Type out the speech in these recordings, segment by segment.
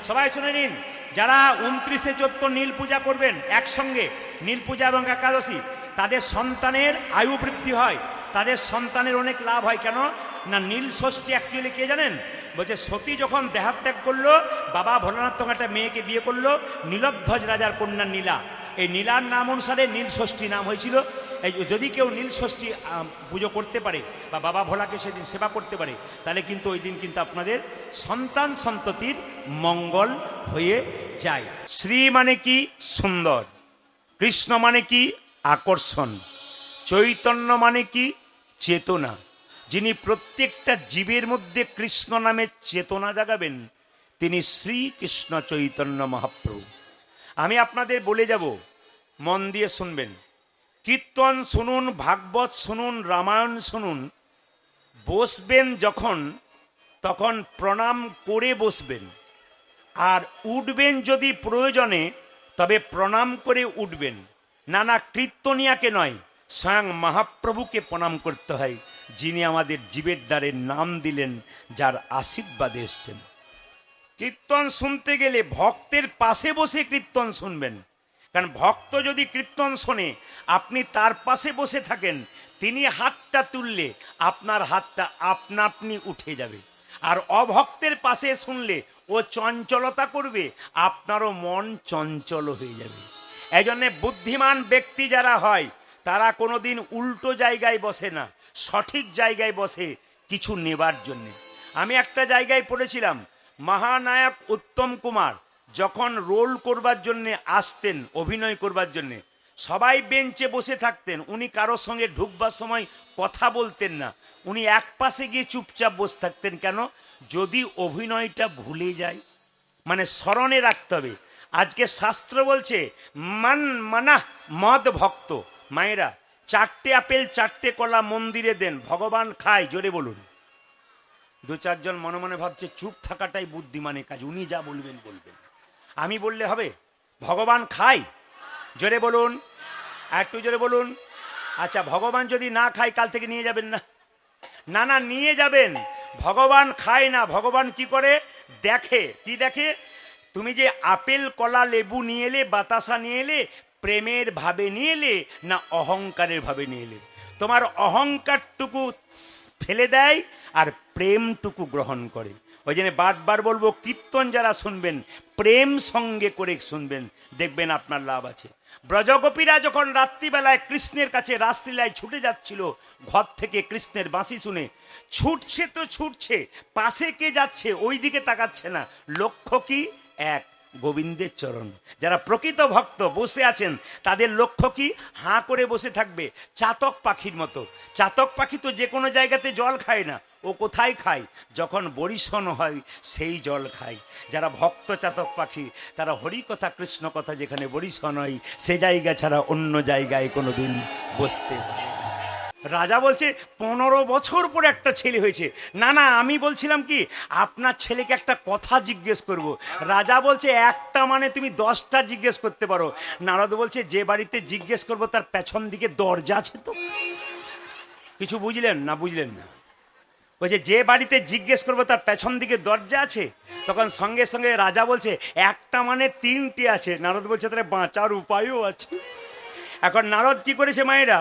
সবাই শুনে নিন, যারা 29শে চৈত্র নীল পূজা করবেন একসঙ্গে, নীল পূজা এবং একাদশী, তাদের সন্তানের আয়ু বৃদ্ধি হয়, তাদের সন্তানের অনেক লাভ হয়। কেন না, নীল ষষ্ঠী অ্যাকচুয়ালি কে জানেন? বলছে সতী যখন দেহাত্যাগ করলো, বাবা ভোলানাথ তখন একটা মেয়েকে বিয়ে করলো, নীলধ্বজ রাজার কন্যা নীলা। এই নীলার নাম অনুসারে নীল ষষ্ঠী নাম হয়েছিল। এই যদি কেউ নীল ষষ্ঠী পুজো করতে পারে বা বাবা ভোলাকে সেদিন সেবা করতে পারে, তাহলে কিন্তু ওই দিন কিন্তু আপনাদের সন্তান সন্ততির মঙ্গল হয়ে যায়। শ্রী মানে কি? সুন্দর। কৃষ্ণ মানে কি? আকর্ষণ। চৈতন্য মানে কি? চেতনা। যিনি প্রত্যেকটা জীবের মধ্যে কৃষ্ণ নামে চেতনা জাগাবেন, তিনি শ্রীকৃষ্ণ চৈতন্য মহাপ্রভু। আমি আপনাদের বলে যাব, মন দিয়ে শুনবেন। কীর্তন শুনুন, ভাগবত শুনুন, রামায়ণ শুনুন। বসবেন যখন, তখন প্রণাম করে বসবেন। আর উঠবেন যদি প্রয়োজনে, তবে প্রণাম করে উঠবেন। নানা কীর্তনিয়াকে নয়, স্বয়ং মহাপ্রভুকে প্রণাম করতে হয়, যিনি আমাদের জীবের দ্বারে নাম দিলেন, যার আশীর্বাদে এসছেন। কীর্তন শুনতে গেলে ভক্তের পাশে বসে কীর্তন শুনবেন। কারণ ভক্ত যদি কীর্তন শোনে, আপনি তার পাশে বসে থাকেন, তিনি হাতটা তুললে আপনার হাতটা আপনা আপনি উঠে যাবে। আর অভক্তের পাশে শুনলে ও চঞ্চলতা করবে, আপনারও মন চঞ্চল হয়ে যাবে। এই জন্যে বুদ্ধিমান ব্যক্তি যারা হয়, তারা কোনোদিন উল্টো জায়গায় বসে না, সঠিক জায়গায় বসে কিছু নেবার জন্যে। আমি একটা জায়গায় পড়েছিলাম, মহানায়ক উত্তম কুমার যখন রোল করবার জন্যে আসতেন, অভিনয় করবার জন্যে, সবাই বেঞ্চে বসে থাকতেন, উনি কারোর সঙ্গে ঢুকবার সময় কথা বলতেন না, উনি এক পাশে গিয়ে চুপচাপ বসে থাকতেন। কেন? যদি অভিনয়টা ভুলে যায়, মানে স্মরণে রাখতে হবে। আজকে শাস্ত্র বলছে মানা মদ ভক্ত। মায়েরা, 4টে আপেল 4টে কলা মন্দিরে দেন, ভগবান খায়, জোরে বলুন। 2-4 জন মনে মনে ভাবছে চুপ থাকাটাই বুদ্ধিমানের কাজ, উনি যা বলবেন বলবেন, আমি বললে হবে? ভগবান খায়, জোরে বলুন, একটু জোরে বলুন। আচ্ছা, ভগবান যদি না খায়, কাল থেকে নিয়ে যাবেন না? না না, নিয়ে যাবেন। ভগবান খায় না, ভগবান কি করে দেখে। কি দেখে? তুমি যে আপেল কলা লেবু নিয়ে এলে, বাতাসা নিয়ে এলে, প্রেমের ভাবে নিয়ে এলে না অহংকারের ভাবে নিয়ে এলে? তোমার অহংকারটুকু ফেলে দেয় আর প্রেমটুকু গ্রহণ করে। ওই জন্য বারবার বলবো, কীর্তন যারা শুনবেন, প্রেম সঙ্গে করে শুনবেন, দেখবেন আপনার লাভ আছে। ব্রজগোপীরা যখন রাত্রিবেলায় কৃষ্ণের কাছে রাসলীলায় ছুটে যাচ্ছিল, ঘর থেকে কৃষ্ণের বাঁশি শুনে, ছুটছে তো ছুটছে, পাশে কে যাচ্ছে ওই দিকে তাকাচ্ছে না। লক্ষ্য কি? এক, গোবিন্দের চরণ। যারা প্রকৃত ভক্ত বসে আছেন, তাদের লক্ষ্য কি? হাঁ করে বসে থাকবে, চাতক পাখির মতো। চাতক পাখি তো যে কোনো জায়গাতে জল খায় না, ও কোথায় খায়? যখন বরিশন হয় সেই জল খায়। যারা ভক্ত চাতক পাখি, তারা হরি কথা কৃষ্ণ কথা যেখানে বরিশন হয়, সে জায়গা ছাড়া অন্য জায়গায় কোনোদিন বসতে পারে না। রাজা বলছে 15 বছর পরে একটা ছেলে হয়েছে। না না, আমি বলছিলাম কি, আপনার ছেলেকে একটা কথা জিজ্ঞেস করব। রাজা বলছে একটা মানে তুমি 10টা জিজ্ঞেস করতে পারো। নারদ বলছে যে বাড়িতে জিজ্ঞেস করব তার পেছন দিকে দরজা আছে তো? কিছু বুঝলেন না? বুঝলেন না? বলছে যে বাড়িতে জিজ্ঞেস করবো তার পেছন দিকে দরজা আছে। তখন সঙ্গে সঙ্গে রাজা বলছে একটা মানে 3টে আছে। নারদ বলছে তাহলে বাঁচার উপায়ও আছে। এখন নারদ কি করেছে মায়েরা,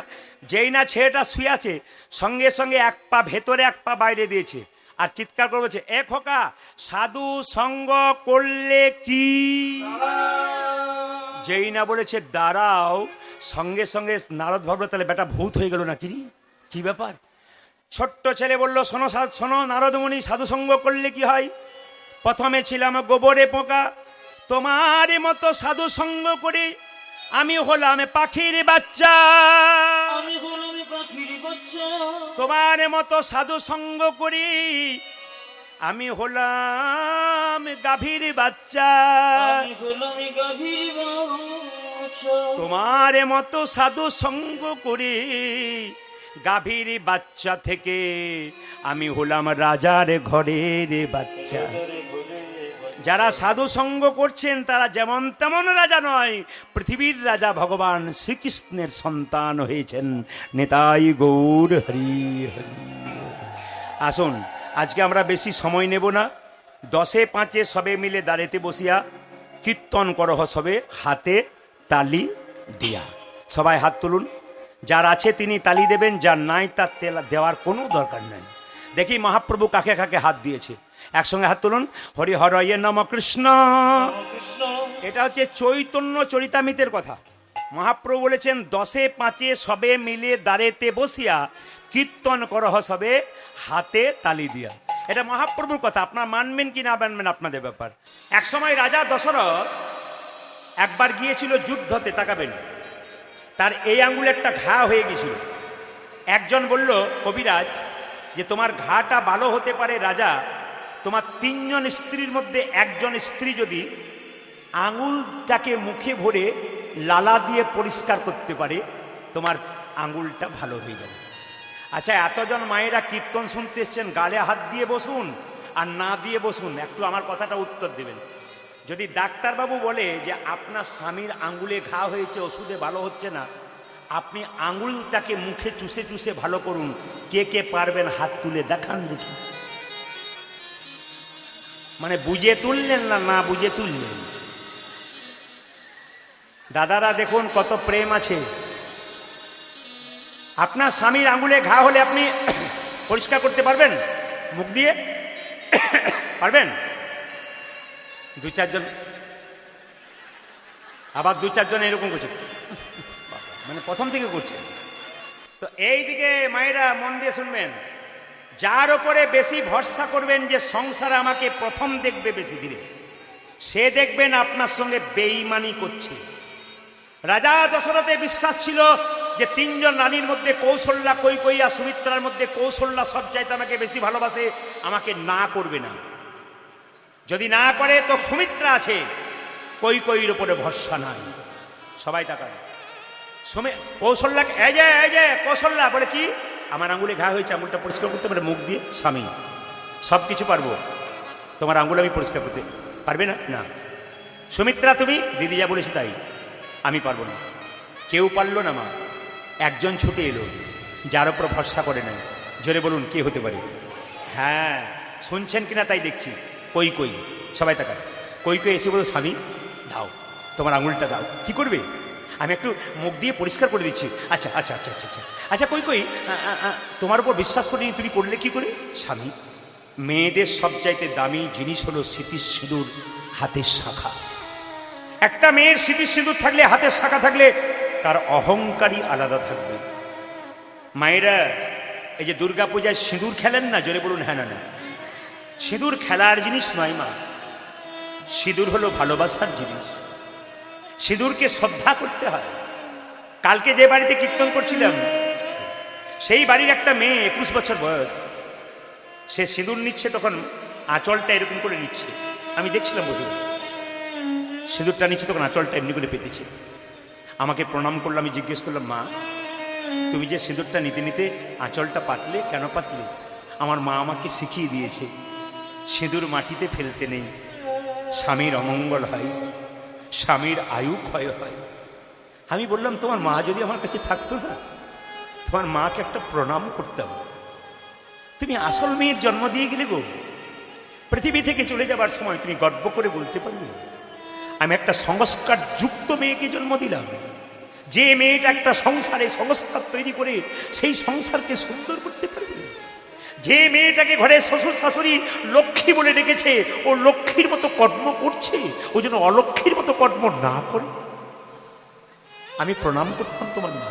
যেই না ছেলেটা শুয়ে আছে, সঙ্গে সঙ্গে এক পা ভেতরে এক পা বাইরে দিয়েছে, আর চিৎকার করে বলছে, এ খোকা, সাধু সঙ্গ করলে কি? যেই না বলেছে দাঁড়াও, সঙ্গে সঙ্গে নারদ ভাবলো তাহলে বেটা ভূত হয়ে গেল নাকি, কি ব্যাপার? ছোট্ট ছেলে বলল, শোনো শোনো নারদমণি, সাধুসঙ্গ করলে কি হয়? প্রথমে ছিলাম গোবরে পোকা, তোমার মতো সাধু সঙ্গ করে আমি হলাম পাখির বাচ্চা। তোমার মতো সাধু সঙ্গ করি আমি হলাম গাভীর বাচ্চা। তোমার মতো সাধু সঙ্গ করে গাভীর বাচ্চা থেকে আমি হলাম রাজার ঘরের বাচ্চা। যারা সাধু সঙ্গ করছেন তারা যেমন তেমন রাজা নয়, পৃথিবীর রাজা ভগবান শ্রীকৃষ্ণের সন্তান হয়েছেন। নেতাই গৌর হরি হরি। আসুন, আজকে আমরা বেশি সময় নেব না, দশে পাঁচে সবে মিলে দাঁড়েতে বসিয়া কীর্তন করহ সবে হাতে তালি দিয়া। সবাই হাত তুলুন। যার আছে তিনি তালি দেবেন, যার নাই তার তেল দেওয়ার কোনো দরকার নেই। দেখি মহাপ্রভু কাকে কাকে হাত দিয়েছে, একসঙ্গে হাত তুলুন। হরি হরয়ে নম কৃষ্ণ। এটা হচ্ছে চৈতন্য চরিতামৃতের কথা। মহাপ্রভু বলেছেন দশে পাঁচে সবে মিলে দাঁড়েতে বসিয়া কীর্তন করহ সবে হাতে তালি দিয়া। এটা মহাপ্রভুর কথা, আপনার মানবেন কি না মানবেন আপনাদের ব্যাপার। এক সময় রাজা দশরথ একবার গিয়েছিল যুদ্ধতে, তাকাবেন, তার এই আঙ্গুলে একটা ঘা হয়ে গিয়েছিল। একজন বলল, কবিরাজ, যে তোমার ঘাটা ভালো হতে পারে রাজা, তোমার তিনজন স্ত্রীর মধ্যে একজন স্ত্রী যদি আঙুলটাকে মুখে ভরে লালা দিয়ে পরিষ্কার করতে পারে, তোমার আঙুলটা ভালো হয়ে যাবে। আচ্ছা, এতজন মায়েরা কীর্তন শুনতে এসছেন, গালে হাত দিয়ে বসুন আর না দিয়ে বসুন, একটু আমার কথাটা উত্তর দেবেন। যদি ডাক্তারবাবু বলে যে আপনার স্বামীর আঙুলে ঘা হয়েছে, ওষুধে ভালো হচ্ছে না, আপনি আঙুলটাকে মুখে চুষে চুষে ভালো করুন, কে কে পারবেন হাত তুলে দেখান দেখি। মানে বুঝে তুললেন না, না বুঝে তুললেন? দাদারা দেখুন কত প্রেম আছে। আপনার স্বামীর আঙুলে ঘা হলে আপনি পরিষ্কার করতে পারবেন মুখ দিয়ে? পারবেন? দু চারজন, আবার দু চারজন এরকম করছে, মানে প্রথম থেকে করছে। তো এই দিকে মায়েরা মন দিয়ে শুনবেন, যার ওপরে বেশি ভরসা করবেন যে সংসার আমাকে প্রথম দেখবে বেশি দিনে, সে দেখবেন আপনার সঙ্গে বেঈমানি করছে। রাজা দশরথের বিশ্বাস ছিল যে তিনজন রানীর মধ্যে কৌশল্যা, কৈকেয়ী আর সুমিত্রার মধ্যে কৌশল্যা সব চাইতে আমাকে বেশি ভালোবাসে, আমাকে না করবে না। যদি না করে তো সুমিত্রা আছে, কৈকেয়ীর উপরে ভরসা নাই। সবাই তাকান। কৌশল্যা, এই যে কৌশল্যা বলে কি, আমার আঙুলে ঘা হয়েছে, আঙুলটা পরিষ্কার করতে পারে মুখ দিয়ে। স্বামী, সব কিছু পারবো, তোমার আঙুল আমি পরিষ্কার করতে পারবে না? না। সুমিত্রা, তুমি দিদি যা বলেছি তাই, আমি পারবো না। কেউ পারলো না মা, একজন ছুটে এলো যার ওপর ভরসা করে নাই। জোরে বলুন কে হতে পারে? হ্যাঁ, শুনছেন কিনা তাই দেখছি, কৈকেয়ী। সবাই তাকান। কৈকেয়ী এসে বলো, স্বামী দাও, তোমার আঙুলটা দাও। কি করবে? আমি একটু মুখ দিয়ে পরিষ্কার করে দিচ্ছি। আচ্ছা আচ্ছা আচ্ছা আচ্ছা আচ্ছা আচ্ছা কৈকেয়ী, তোমার উপর বিশ্বাস করিনি, তুমি করলে কি করে? স্বামী, মেয়েদের সবচাইতে দামি জিনিস হলো স্মৃতির সিঁদুর, হাতের শাখা। একটা মেয়ের স্মৃতির সিঁদুর থাকলে, হাতের শাখা থাকলে, তার অহংকারই আলাদা থাকবে। মায়েরা, এই যে দুর্গা পূজায় সিঁদুর খেলেন না, জোরে বলুন হ্যাঁ না না। সিঁদুর খেলার জিনিস নয় মা, সিঁদুর হলো ভালোবাসার জিনিস। সিঁদুরকে শ্রদ্ধা করতে হয়। কালকে যে বাড়িতে কীর্তন করছিলাম, সেই বাড়ির একটা মেয়ে 21 বছর বয়স, সে সিঁদুর নিচ্ছে, তখন আঁচলটা এরকম করে নিচ্ছে, আমি দেখছিলাম বসে। সিঁদুরটা নিচ্ছে, তখন আঁচলটা এমনি করে পেতেছে। আমাকে প্রণাম করলো, আমি জিজ্ঞেস করলাম, মা তুমি যে সিঁদুরটা নিতে নিতে আঁচলটা পাতলে, কেন পাতলে? আমার মা আমাকে শিখিয়ে দিয়েছে, সিঁদুর মাটিতে ফেলতে নেই, স্বামীর অমঙ্গল হয়, স্বামীর আয়ু ক্ষয় হয়। আমি বললাম, তোমার মা যদি আমার কাছে থাকতো না, তোমার মাকে একটা প্রণাম করতাম। তুমি আসল মেয়ের জন্ম দিয়ে গেলে গো, পৃথিবী থেকে চলে যাবার সময় তুমি গর্ব করে বলতে পারবে, আমি একটা সংস্কার যুক্ত মেয়েকে জন্ম দিলাম। যে মেয়েটা একটা সংসারে সংস্কার তৈরি করে সেই সংসারকে সুন্দর করতে পারবে। যে মেয়েটাকে ঘরে শ্বশুর শাশুড়ি লক্ষ্মী বলে ডেকেছে, ও লক্ষ্মীর মতো কর্ম করছে, ও যেন অলক্ষ্মীর মতো কর্ম না করে। আমি প্রণাম করতাম তোমার মা।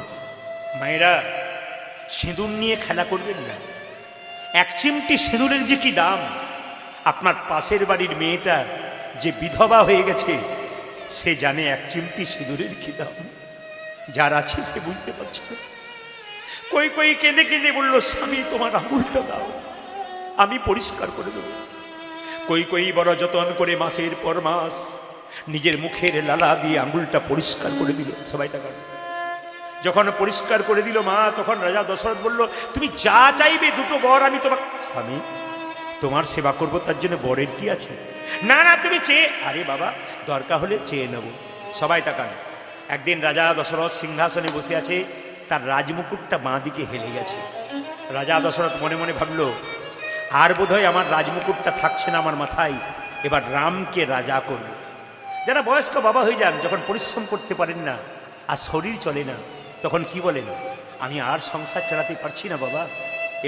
মায়েরা, সিঁদুর নিয়ে খেলা করবেন না। এক চিমটি সিঁদুরের যে কি দাম, আপনার পাশের বাড়ির মেয়েটা যে বিধবা হয়ে গেছে, সে জানে এক চিমটি সিঁদুরের কি দাম। যার আছে সে বুঝতে পারছে না। কৈকেয়ী কেঁদে কেঁদে বলল, স্বামী তোমার আঙুলটা দাও, আমি পরিষ্কার করে দেব। কৈকেয়ী বড় যত্ন করে মাসের পর মাস নিজের মুখের লালা দিয়ে আঙুলটা পরিষ্কার করে দিল। সবাই টাকা যখন পরিষ্কার করে দিল মা, তখন রাজা দশরথ বলল, তুমি যা চাইবে দুটো বর আমি তোমার। স্বামী, তোমার সেবা করবো, তার জন্য বরের কি আছে? না না, তুমি চেয়ে, আরে বাবা দরকার হলে চেয়ে নেব। সবাই তাকান। একদিন রাজা দশরথ সিংহাসনে বসে আছে, তার রাজমুকুটটা বাঁ দিকে হেলে গেছে। রাজা দশরথ মনে মনে ভাবলো, আর বোধহয় আমার রাজমুকুটটা থাকছে না আমার মাথায়, এবার রামকে রাজা করব। যারা বয়স্ক বাবা হয়ে যান, যখন পরিশ্রম করতে পারেন না আর শরীর চলে না, তখন কি বলেন, আমি আর সংসার চালাতে পারছি না বাবা,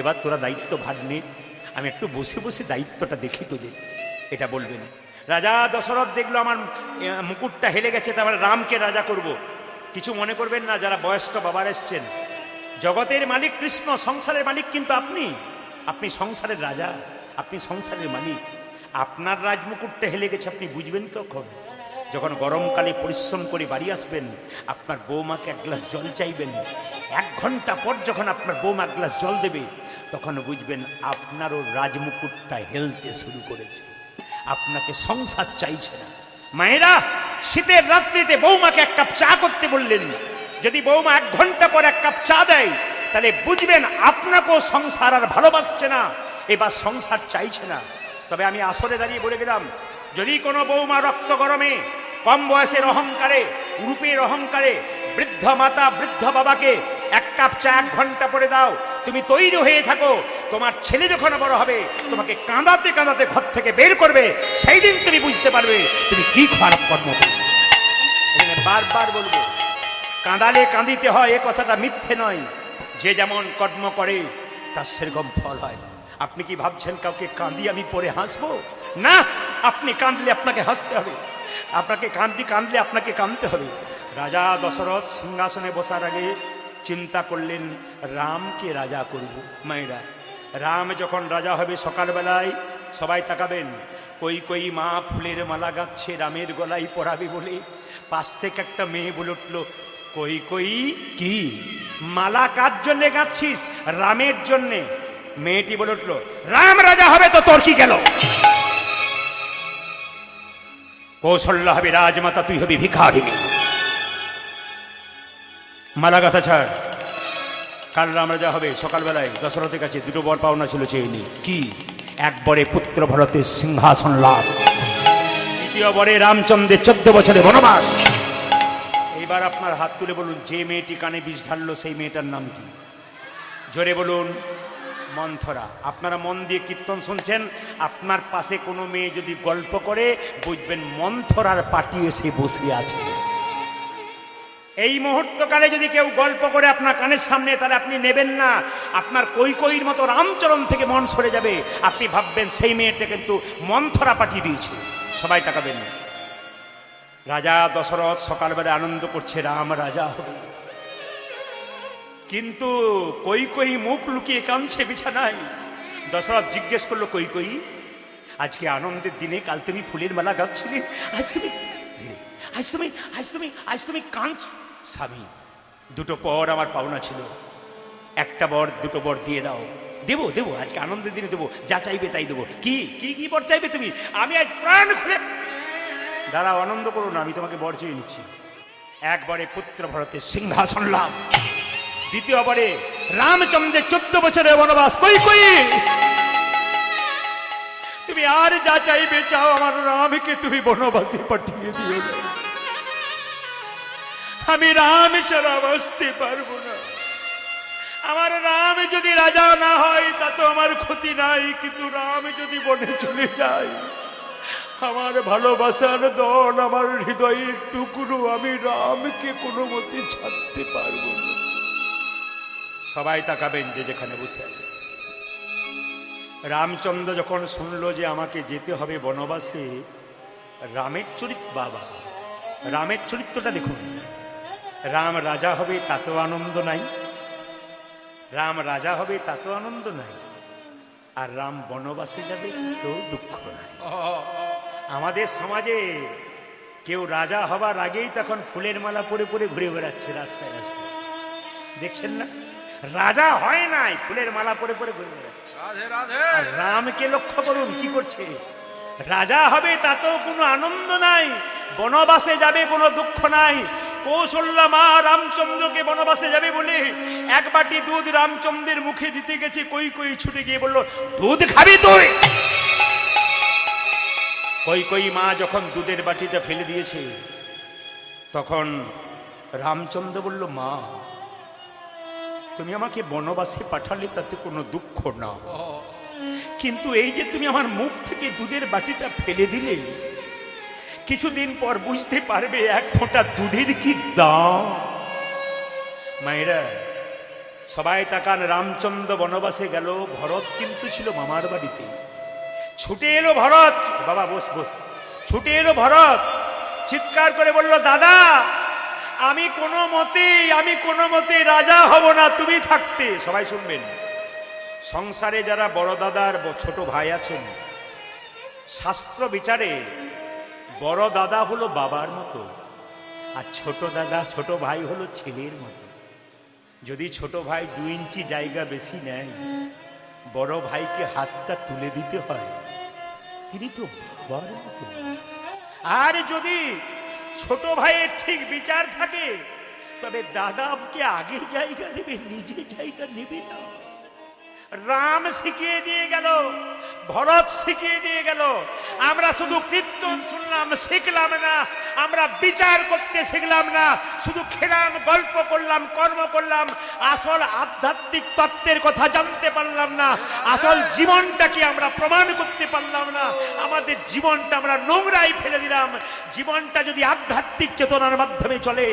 এবার তোরা দায়িত্ব ভার নে, আমি একটু বসে বসে দায়িত্বটা দেখি তোদের, এটা বলবেন। রাজা দশরথ দেখলো আমার মুকুটটা হেলে গেছে, তারপরে রামকে রাজা করব। কিছু মনে করবেন না যারা বয়স্ক বাবার এসছেন, জগতের মালিক কৃষ্ণ, সংসারের মালিক কিন্তু আপনি। আপনি সংসারের রাজা, আপনি সংসারের মালিক। আপনার রাজমুকুটটা হেলে গেছে, আপনি বুঝবেন কখন? যখন গরমকালে পরিশ্রম করে বাড়ি আসবেন, আপনার বৌমাকে এক গ্লাস জল চাইবেন, 1 ঘন্টা পর যখন আপনার বৌমা এক গ্লাস জল দেবে, তখন বুঝবেন আপনারও রাজমুকুটটা হেলতে শুরু করেছে, আপনাকে সংসার চাইছে না। মায়েরা শীতের রাত্রিতে বৌমাকে 1 কাপ চা করতে বললেন, যদি বৌমা 1 ঘন্টা পর 1 কাপ চা দেয়, তাহলে বুঝবেন আপনাকেও সংসার আর ভালোবাসছে না, এবার সংসার চাইছে না। তবে আমি আসরে দাঁড়িয়ে বলে গেলাম, যদি কোনো বৌমা রক্ত গরমে, কম বয়সের অহংকারে, রূপের অহংকারে বৃদ্ধ মাতা বৃদ্ধ বাবাকে 1 কাপ চা 1 ঘন্টা পরে দাও, তুমি তৈরি হয়ে থাকো, তোমার ছেলে যখন বড় হবে তোমাকে কাঁদাতে কাঁদাতে ঘর থেকে বের করবে, সেই দিন তুমি বুঝতে পারবে তুমি কি খারাপ কর্ম করবে। বারবার বলবো, কাঁদালে কাঁদিতে হয়, এ কথাটা মিথ্যে নয়। যে যেমন কর্ম করে তার সেরকম ফল হয়। আপনি কি ভাবছেন কাউকে কাঁদিয়ে আমি পরে হাসবো? না, আপনি কাঁদলে আপনাকে হাসতে হবে, আপনাকে কাঁদলে আপনাকে কাঁদতে হবে। রাজা দশরথ সিংহাসনে বসার আগে চিন্তা করলেন রামকে রাজা করব। মায়েরা, রাম যখন রাজা হবে সকালবেলায় সবাই তাকাবেন, কই মা ফুলের মালা গাচ্ছে রামের গলায় পরাবে বলে, পাশ থেকে একটা মেয়ে বলে উঠল, কই কি মালা কার জন্যে গাচ্ছিস? রামের জন্যে। মেয়েটি বলে উঠল, রাম রাজা হবে তো তোর কি গেল? কৌশল্যা হবে রাজমাতা, তুই হবি ভিখারিণী। মালা গাথা ছাড়, কাল রাম রাজা হবে। সকালবেলায় দশরথের কাছে 2টো বর পাওনা ছিল, চেয়ে নি। কি? 1 বরে পুত্র ভরতের সিংহাসন লাভ, 2য় বরে রামচন্দ্রের 14 বছরের বনবাস। এইবার আপনার হাত তুলে বলুন, যে মেয়েটি কানে বিষ ঢাললো সেই মেয়েটার নাম কি? জোরে বলুন। মন্থরা। আপনারা মন দিয়ে কীর্তন শুনছেন, আপনার পাশে কোনো মেয়ে যদি গল্প করে বুঝবেন মন্থরার পাটি এসে বসে আছে। এই মুহূর্তকালে যদি কেউ গল্প করে আপনার কানের সামনে, তাহলে আপনি নেবেন না, আপনার কইর মতো রামচরণ থেকে মন সরে যাবে, আপনি ভাববেন সেই মেয়েটা কিন্তু মন্থরা পাঠিয়ে দিয়েছে। সবাই তাকাবেন। রাজা দশরথ সকালবেলা আনন্দ করছে, রাম রাজা হবে, কিন্তু কই মুখ লুকিয়ে কাঁদছে বিছানায়। দশরথ জিজ্ঞেস করলো, কই আজকে আনন্দের দিনে, কাল তুমি ফুলের মালা গাচ্ছিলে, আজ তুমি কাঁদ। স্বামী, 2টো পর আমার পাওনা ছিল, 1টা বর 2টো বর দিয়ে দাও। দেবো, আজকে আনন্দের দিনে দেবো, যা চাইবে তাই দেবো। কি বর চাইবে তুমি? আমি আজ প্রাণ খুলে। দাঁড়াও, আনন্দ করো না, আমি তোমাকে বর চেয়ে নিচ্ছি। 1 বরে পুত্র ভরতের সিংহাসন লাভ, 2য় বরে রামচন্দ্রের 14 বছরের বনবাস। কই তুমি আর যা চাইবে চাও, আমার রামকে তুমি বনবাসে পাঠিয়ে দিও। আমি রাম ছাড়া বাঁচতে পারবো না। আমার রাম যদি রাজা না হয় তা তো আমার ক্ষতি নাই, কিন্তু রাম যদি বনে চলে যায়, আমার ভালোবাসার দল, আমার হৃদয়ের টুকরো, আমি রামকে কোনো মতে ছাড়তে পারবো না। সবাই তাকাবেন যে যেখানে বসে আছে। রামচন্দ্র যখন শুনলো যে আমাকে যেতে হবে বনবাসে, রামের রামের চরিত্রটা দেখুন। রাম রাজা হবে তাতেও আনন্দ নাই, রাম রাজা হবে তাতেও আনন্দ নাই, আর রাম বনবাসে যাবে তাতেও দুঃখ নাই। আমাদের সমাজে কেউ রাজা হবার আগেই তখন ফুলের মালা পরে পরে ঘুরে বেড়াচ্ছে রাস্তায় রাস্তায়, দেখছেন না? রাজা হয় নাই, ফুলের মালা পরে পরে ঘুরে বেড়াচ্ছে। আর রামকে লক্ষ্য করুন কি করছে। রাজা হবে তাতেও কোনো আনন্দ নাই, বনবাসে যাবে কোনো দুঃখ নাই। কৌশল্যা মা রামচন্দ্রকে বনবাসে যাবে বলে 1 বাটি দুধ রামচন্দ্রের মুখে দিতে গেছে, কই ছুটে গিয়ে বলল, দুধ খাবি তুই? কই মা যখন দুধের বাটিটা ফেলে দিয়েছে, তখন রামচন্দ্র বলল, মা তুমি আমাকে বনবাসে পাঠালে তাতে কোনো দুঃখ না, কিন্তু এই যে তুমি আমার মুখ থেকে দুধের বাটিটা ফেলে দিলে, কিছুদিন পর বুঝতে পারবে এক ফোঁটা দুধের কি দাম। মায়েরা সবাই তাকান, রামচন্দ্র বনবাসে গেল, ভরত কিন্তু ছিল মামার বাড়িতে। ছুটে এলো ভরত, বাবা বস বস, ছুটে এলো ভরত, চিৎকার করে বলল, দাদা আমি কোনো মতেই রাজা হব না তুমি থাকতে। সবাই শুনবেন, সংসারে যারা বড় দাদার ছোট ভাই আছেন, শাস্ত্র বিচারে বড় দাদা হলো বাবার মতো, আর ছোট দাদা ছোট ভাই হলো ছেলের মতো। যদি ছোট ভাই 2 ইঞ্চি জায়গা বেশি নেয়, বড় ভাইকে হাতটা তুলে দিতে হয়, তিনি তো বাবার মতো। আর যদি ছোট ভাইয়ের ঠিক বিচার থাকে, তবে দাদাকে আগে জায়গা দেবে, নিজে জায়গা নেবে না। রাম শিখিয়ে দিয়ে গেল, ভরত শিখিয়ে দিয়ে গেল। আমরা শুধু কীর্তন শুনলাম, শিখলাম না, আমরা বিচার করতে শিখলাম না, শুধু খেলাম, গল্প করলাম, কর্ম করলাম, আসল আধ্যাত্মিক তত্ত্বের কথা জানতে পারলাম না, আসল জীবনটাকে আমরা প্রমাণ করতে পারলাম না। আমাদের জীবনটা আমরা নোংরাই ফেলে দিলাম। জীবনটা যদি আধ্যাত্মিক চেতনার মাধ্যমে চলে,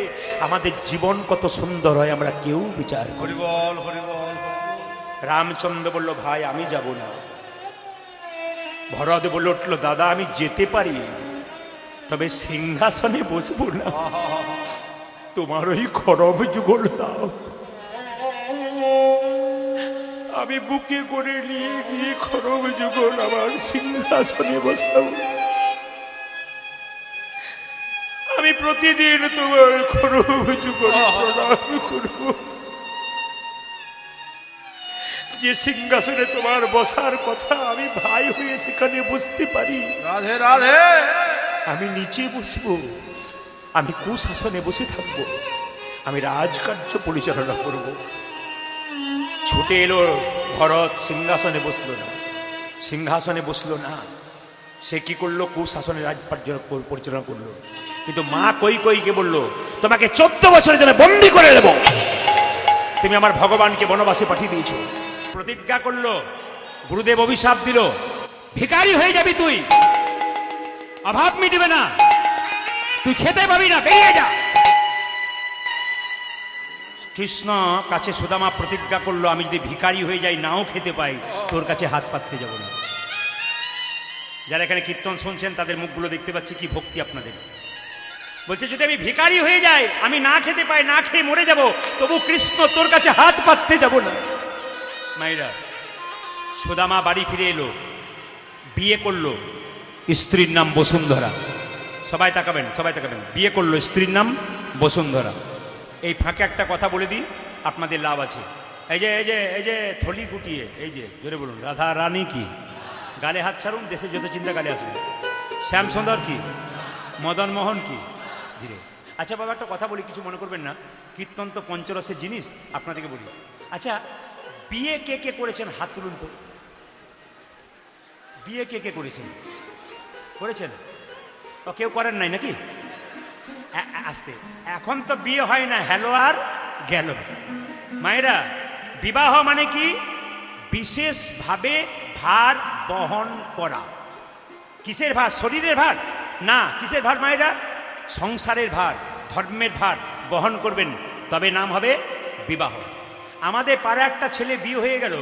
আমাদের জীবন কত সুন্দর হয় আমরা কেউ বিচার করি। হরিবল হরিবল। রামচন্দ্র বলল, ভাই আমি যাব না। ভরত বলে উঠল, দাদা আমি যেতে পারি, তবে সিংহাসনে বসবো না, তোমার ওই খরব যুগল দাও, আমি বুকে করে নিয়ে গিয়ে খরব যুগল আমার সিংহাসনে বসাবো। আমি প্রতিদিন তোমার খরব যুগল প্রণাম করবো। যে সিংহাসনে তোমার বসার কথা, আমি ভাই হয়ে সেখানে বসতে পারি। রাধে রাধে। আমি নিচে বসবো, আমি কুশাসনে বসে থাকবো, আমি রাজকার্য পরিচালনা করব। ছুটে এলো ভরত, সিংহাসনে বসলো না, সিংহাসনে বসলো না, সে কি করলো, কুশাসনে রাজকার্য পরিচালনা করলো। কিন্তু মা কৈকেয়ীকে বলল, তোমাকে 14 বছরের জন্য বন্দী করে দেব, তুমি আমার ভগবানকে বনবাসে পাঠিয়ে দিয়েছো। প্রতিজ্ঞা করলো, গুরুদেব অভিশাপ দিল, ভিখারি হয়ে যাবি তুই, অভাব মিটবে না, তুই খেতে পাবি না, বেরিয়ে যা। কৃষ্ণ কাছে সুদামা প্রতিজ্ঞা করলো, আমি যদি ভিখারি হয়ে যাই, নাও খেতে পাই, তোর কাছে হাত পাততে যাব না। যারা এখানে কীর্তন শুনছেন তাদের মুখগুলো দেখতে পাচ্ছি, কি ভক্তি আপনাদের। বলছে যদি আমি ভিখারি হয়ে যাই, আমি না খেতে পাই, না খেয়ে মরে যাব, তবু কৃষ্ণ তোর কাছে হাত পাততে যাব না। মায়েরা, সুদামা বাড়ি ফিরে এলো, বিয়ে করলো, স্ত্রীর নাম বসুন্ধরা। সবাই তাকাবেন, সবাই তাকাবেন, বিয়ে করলো, স্ত্রীর নাম বসুন্ধরা। এই ফাঁকে একটা কথা বলে দিই, আপনাদের লাভ আছে। এই যে এই যে এই যে থলি গুটিয়ে, এই যে জোরে বলুন, রাধা রানী কি, গালে হাত ছাড়ুন, দেশে যত চিন্তা গালে আসবে। শ্যামসুন্দর কি, মদন মোহন কি, ধীরে। আচ্ছা বাবা একটা কথা বলি, কিছু মনে করবেন না, কীর্তন তো পঞ্চরসের জিনিস, আপনাদেরকে বলি। আচ্ছা বিয়ে কে কে করেছেন হাত তুলুন তো। বিয়ে কে কে করেছেন? করেছেন? ও কেউ করেন নাই নাকি? আসতে, এখন তো বিয়ে হয় না, হ্যালো আর গেল। মায়েরা, বিবাহ মানে কি? বিশেষভাবে ভার বহন করা। কিসের ভার? শরীরের ভার না, কিসের ভার মায়েরা? সংসারের ভার, ধর্মের ভার বহন করবেন, তবে নাম হবে বিবাহ। আমাদের পাড়া একটা ছেলে বিয়ে হয়ে গেল,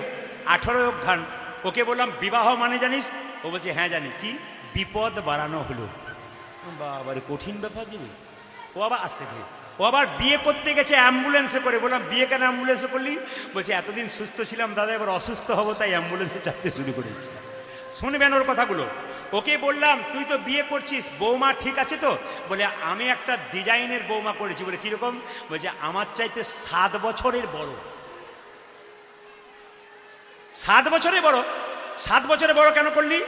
18 অঘ্রাণ। ওকে বললাম বিবাহ মানে জানিস? ও বলছে হ্যাঁ জানি। কি? বিপদ বাড়ানো হলো। বাবারে কঠিন ব্যাপার জিনিস। ও আবার আসতে থাকে, ও আবার বিয়ে করতে গেছে অ্যাম্বুলেন্সে করে। বললাম বিয়ে কেন অ্যাম্বুলেন্সে করলি? বলছে এতদিন সুস্থ ছিলাম দাদা, এবার অসুস্থ হবো, তাই অ্যাম্বুলেন্সে চাপতে শুরু করেছি। শুনবেন ওর কথাগুলো। ওকে বললাম তুই তো বিয়ে করছিস, বৌমা ঠিক আছে তো? বলে আমি একটা ডিজাইনের বৌমা করেছি। বলে কিরকম? বলছে আমার চাইতে 7 বছরের বড়। 7 বছরের বড়? 7 বছরের বড় কেন করলি?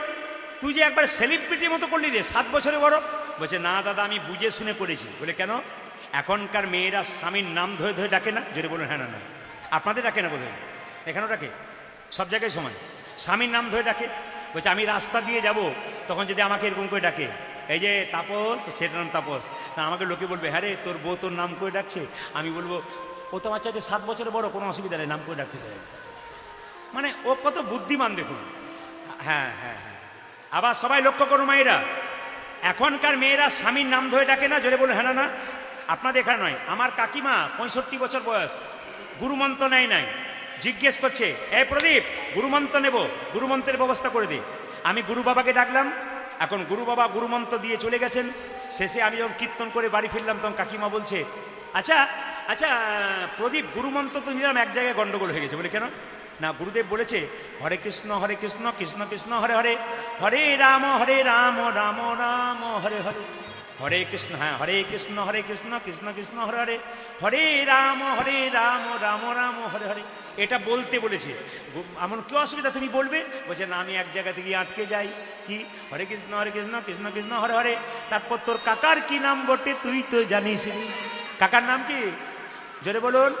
তুই যে একবার সেলিব্রিটির মতো করলি রে, 7 বছরের বড়। বলছে না দাদা আমি বুঝে শুনে করেছি। বলে কেন? এখনকার মেয়েরা স্বামীর নাম ধরে ধরে ডাকে না? জোরে বলুন হ্যাঁ না না। আপনাদের ডাকে না বোধ হয়, এখানেও ডাকে, সব জায়গায় সমান, স্বামীর নাম ধরে ডাকে। বলছে আমি রাস্তা দিয়ে যাব, তখন যদি আমাকে এরকম করে ডাকে, এই যে তাপস, সেটার নাম তাপস, তা আমাকে লোকে বলবে হ্যাঁ রে তোর বউ তোর নাম করে ডাকছে। আমি বলবো ও তো আমার চাইতে 7 বছরের বড়, কোনো অসুবিধা নেই, নাম করে ডাকতে দেয়। মানে ও কত বুদ্ধিমান দেখুন। হ্যাঁ হ্যাঁ হ্যাঁ, আবার সবাই লক্ষ্য করুন মায়েরা, এখনকার মেয়েরা স্বামীর নাম ধরে ডাকে না, জোরে বলুন হ্যাঁ না না। আপনাদের এখানে নয়, আমার কাকিমা 65 বছর বয়স, গুরুমন্ত্র নেয় নাই, জিজ্ঞেস করছে এই প্রদীপ গুরুমন্ত্র নেব, গুরুমন্ত্রের ব্যবস্থা করে দে। আমি গুরু বাবাকে ডাকলাম, এখন গুরু বাবা গুরুমন্ত্র দিয়ে চলে গেছেন। শেষে আমি যখন কীর্তন করে বাড়ি ফিরলাম তখন কাকিমা বলছে আচ্ছা আচ্ছা প্রদীপ গুরুমন্ত্র তো নিলাম, এক জায়গায় গন্ডগোল হয়ে গেছে। বলে কেন? না গুরুদেব বলেছে হরে কৃষ্ণ কৃষ্ণ কৃষ্ণ হরে হরে, হরে রাম রাম রাম হরে হরে, হরে কৃষ্ণ, হ্যাঁ হরে কৃষ্ণ কৃষ্ণ কৃষ্ণ হরে হরে, হরে রাম রাম রাম হরে হরে। এটা বলতে বলেছে। এমন কি অসুবিধা, তুমি বলবে? বলছে না আমি এক জায়গা থেকে আটকে যাই। কি? হরে কৃষ্ণ কৃষ্ণ কৃষ্ণ হরে হরে। তারপর তোর কাকার কি নাম বটে তুই তো জানিস? কাকার নাম কি? জোরে বলুন।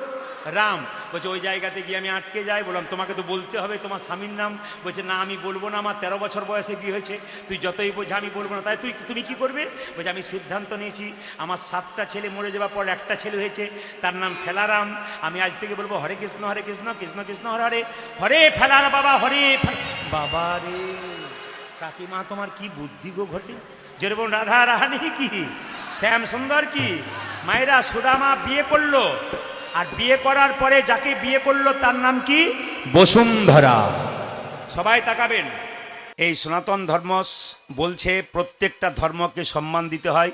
রাম। বলছে ওই জায়গাতে গিয়ে আমি আটকে যাই। বললাম তোমাকে তো বলতে হবে তোমার স্বামীর নাম। বলছে না আমি বলবো না, আমার 13 বছর বয়সে বিয়ে হয়েছে, তুই যতই বোঝা আমি বলবো না। তাই তুমি কি করবে? বলছে আমি সিদ্ধান্ত নিয়েছি আমার 7টা ছেলে মরে যাওয়ার পর একটা ছেলে হয়েছে, তার নাম ফেলারাম। আমি আজ থেকে বলবো হরে কৃষ্ণ কৃষ্ণ কৃষ্ণ হরে হরে, হরে ফেলার বাবা হরে বাবা রে। কাকিমা তোমার কি বুদ্ধি গো ঘটে। জোরে বলুন রাধা রানী কি, শ্যাম সুন্দর কি। মায়েরা সুদামা বিয়ে করলো, আর বিয়ে করার পরে যাকে বিয়ে করলো তার নাম কি? বসুন্ধরা। সবাই তাকাবেন। এই সনাতন ধর্ম বলছে প্রত্যেকটা ধর্মকে সম্মান দিতে হয়।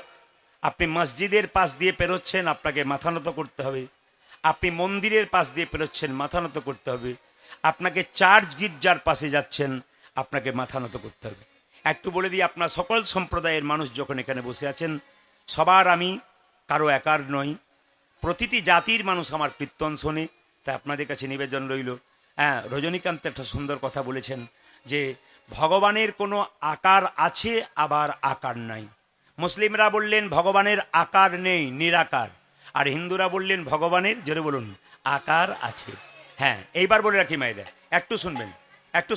আপনি মসজিদের পাশ দিয়ে পেরোচ্ছেন, আপনাকে মাথা নত করতে হবে। আপনি মন্দিরের পাশ দিয়ে পেরোচ্ছেন, মাথা নত করতে হবে। আপনাকে চার্চ গির্জার পাশে যাচ্ছেন, আপনাকে মাথা নত করতে হবে। একটু বলে দিই, আপনার সকল সম্প্রদায়ের মানুষ যখন এখানে বসে আছেন, সবার আমি কারো একার নই, প্রতিটি জাতির মানুষ আমার কীর্তন শোনে। তাই আপনাদের কাছে নিবেদন রইল। হ্যাঁ, রজনীকান্ত একটা সুন্দর কথা বলেছেন যে ভগবানের কোনো আকার আছে আবার আকার নাই। মুসলিমরা বললেন ভগবানের আকার নেই, নিরাকার। আর হিন্দুরা বললেন ভগবানের, জোরে বলুন, আকার আছে। হ্যাঁ, এইবার বলে রাখি মায়েরা, একটু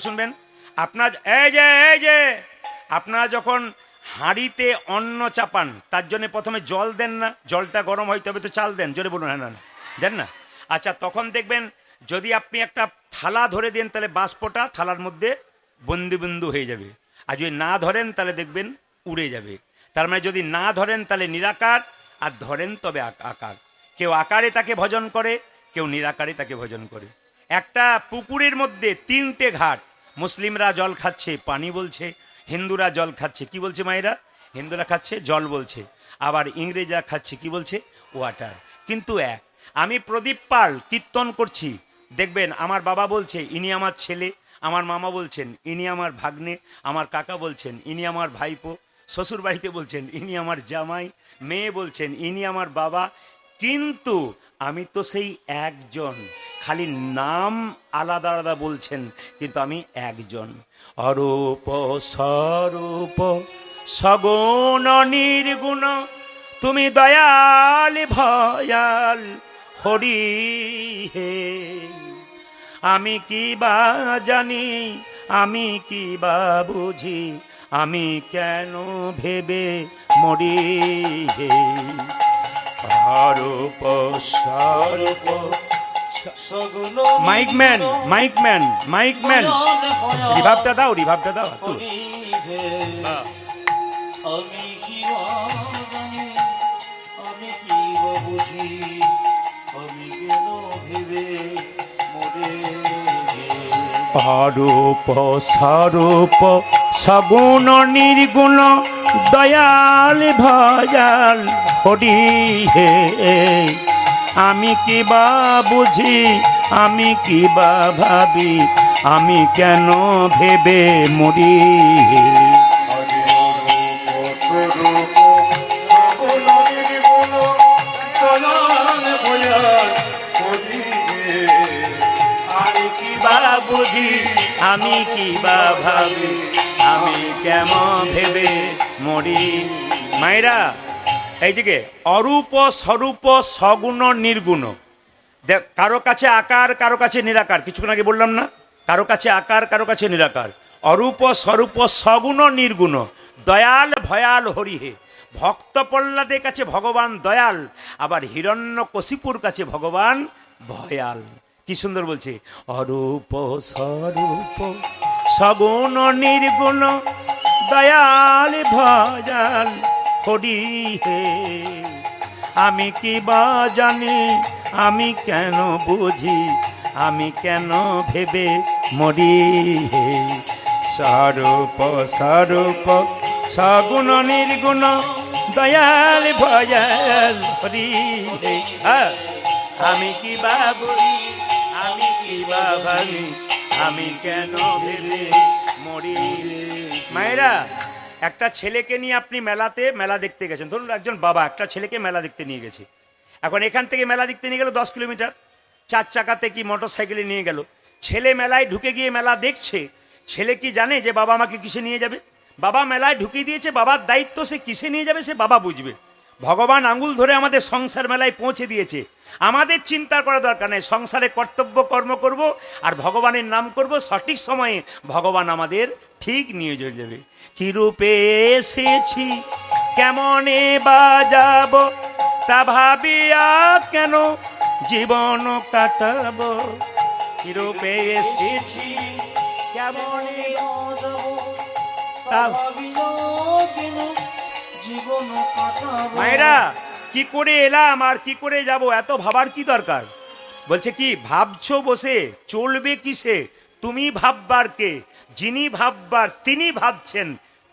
শুনবেন। আপনার এই যে আপনারা যখন হাঁড়িতে অন্ন চাপান তার জন্য প্রথমে জল দেন না? জলটা গরম হয় তবে তো চাল দেন। জোরে বলুন হ্যাঁ না দেন না? আচ্ছা, তখন দেখবেন যদি আপনি একটা থালা ধরে দেন তাহলে বাষ্পটা থালার মধ্যে বন্দি বিন্দু হয়ে যাবে, আর যদি না ধরেন তাহলে দেখবেন উড়ে যাবে। তার মানে যদি না ধরেন তাহলে নিরাকার, আর ধরেন তবে আকার। কেউ আকারে তাকে ভজন করে, কেউ নিরাকারে তাকে ভজন করে। একটা পুকুরের মধ্যে 3টে ঘাট, মুসলিমরা জল খাচ্ছে পানি বলছে, হিন্দুরা জল খাচ্ছে কি বলছে মায়েরা? হিন্দুরা খাচ্ছে জল বলছে, আবার ইংরেজরা খাচ্ছে কি বলছে? ওয়াটার। কিন্তু এক। আমি প্রদীপ পাল কীর্তন করছি, দেখবেন আমার বাবা বলছে ইনি আমার ছেলে, আমার মামা বলছেন ইনি আমার ভাগ্নে, আমার কাকা বলছেন ইনি আমার ভাইপো, শ্বশুর বাড়িতে বলছেন ইনি আমার জামাই, মেয়ে বলছেন ইনি আমার বাবা। কিন্তু আমি তো সেই একজন, খালি নাম আলাদা আলাদা বলছেন, কিন্তু আমি একজন। অরূপ স্বরূপ সগুণ নির্গুণ, তুমি দয়াল ভয়াল হরি হে। আমি কি বা জানি, আমি কি বা বুঝি, আমি কেন ভেবে মরি হে। অরূপ স্বরূপ মাইকম্যান রিভাবটা দাও একটু। আমি কি জানি, আমি কি বুঝি, আমি কেন ভেবে মরে। অরূপ স্বরূপ সগুণ নির্গুণ, দয়াল ভয়াল হরি হে। আমি কি বা বুঝি, আমি কি বা ভাবি, আমি কেন ভেবে মরি হে। আমি কি বা বুঝি, আমি কি বা ভাবি, আমি কেমন ভেবে মরি। মায়েরা এই দিকে অরূপ স্বরূপ সগুণ নির্গুণ, কারো কাছে আকার কারো কাছে নিরাকার। কিছুক্ষণ আগে বললাম না, কারো কাছে আকার কারো কাছে নিরাকার। অরূপ স্বরূপ সগুণ নির্গুণ, দয়াল ভয়াল হরি হে। ভক্ত প্রহ্লাদের কাছে ভগবান দয়াল, আবার হিরণ্যকশিপুর কাছে ভগবান ভয়াল। কি সুন্দর বলছে, অরূপ স্বরূপ সগুণ নির্গুণ দয়াল ভয়াল হরি হে। আমি কি বা জানি, আমি কেন বুঝি, আমি কেন ভেবে মরি হে। স্বরূপ স্বরূপ সগুণ নির্গুণ দয়াল ভয়াল হরি হে। আমি কি বা বুঝি, আমি কি বা ভাবি, আমি কেন ভেবে মরি। মায়েরা, একটা ছেলেকে নিয়ে আপনি মেলা দেখতে গেছেন। ধরুন একজন বাবা একটা ছেলেকে মেলা দেখতে নিয়ে গেছে। এখন এখান থেকে মেলা দেখতে নিয়ে গেল 10 কিলোমিটার, 4 চাকাতে কি মোটর সাইকেলে নিয়ে গেল। ছেলে মেলায় ঢুকে গিয়ে মেলা দেখছে। ছেলে কি জানে যে বাবা আমাকে কিসে নিয়ে যাবে? বাবা মেলায় ঢুকিয়ে দিয়েছে, বাবার দায়িত্ব, সে কিসে নিয়ে যাবে সে বাবা বুঝবে। ভগবান আঙুল ধরে আমাদের সংসার মেলায় পৌঁছে দিয়েছে। আমাদের চিন্তা করা দরকার নেই, সংসারে কর্তব্য কর্ম করব আর ভগবানের নাম করব। সঠিক সময়ে ভগবান আমাদের ঠিক নিয়ে চলে যাবে। কি রূপে এসেছি, কেমনে বাজাব, তা ভাবিয়া কেন জীবন কাটাবো। কি রূপে এসেছি, কেমনে তা মায়েরা, কি করে এলাম আর কি করে যাব, এত ভাবার কি দরকার? বলছে কি ভাবছো বসে, চলবে কিসে, তুমি ভাববার কে, যিনি ভাববার তিনি ভাবছেন,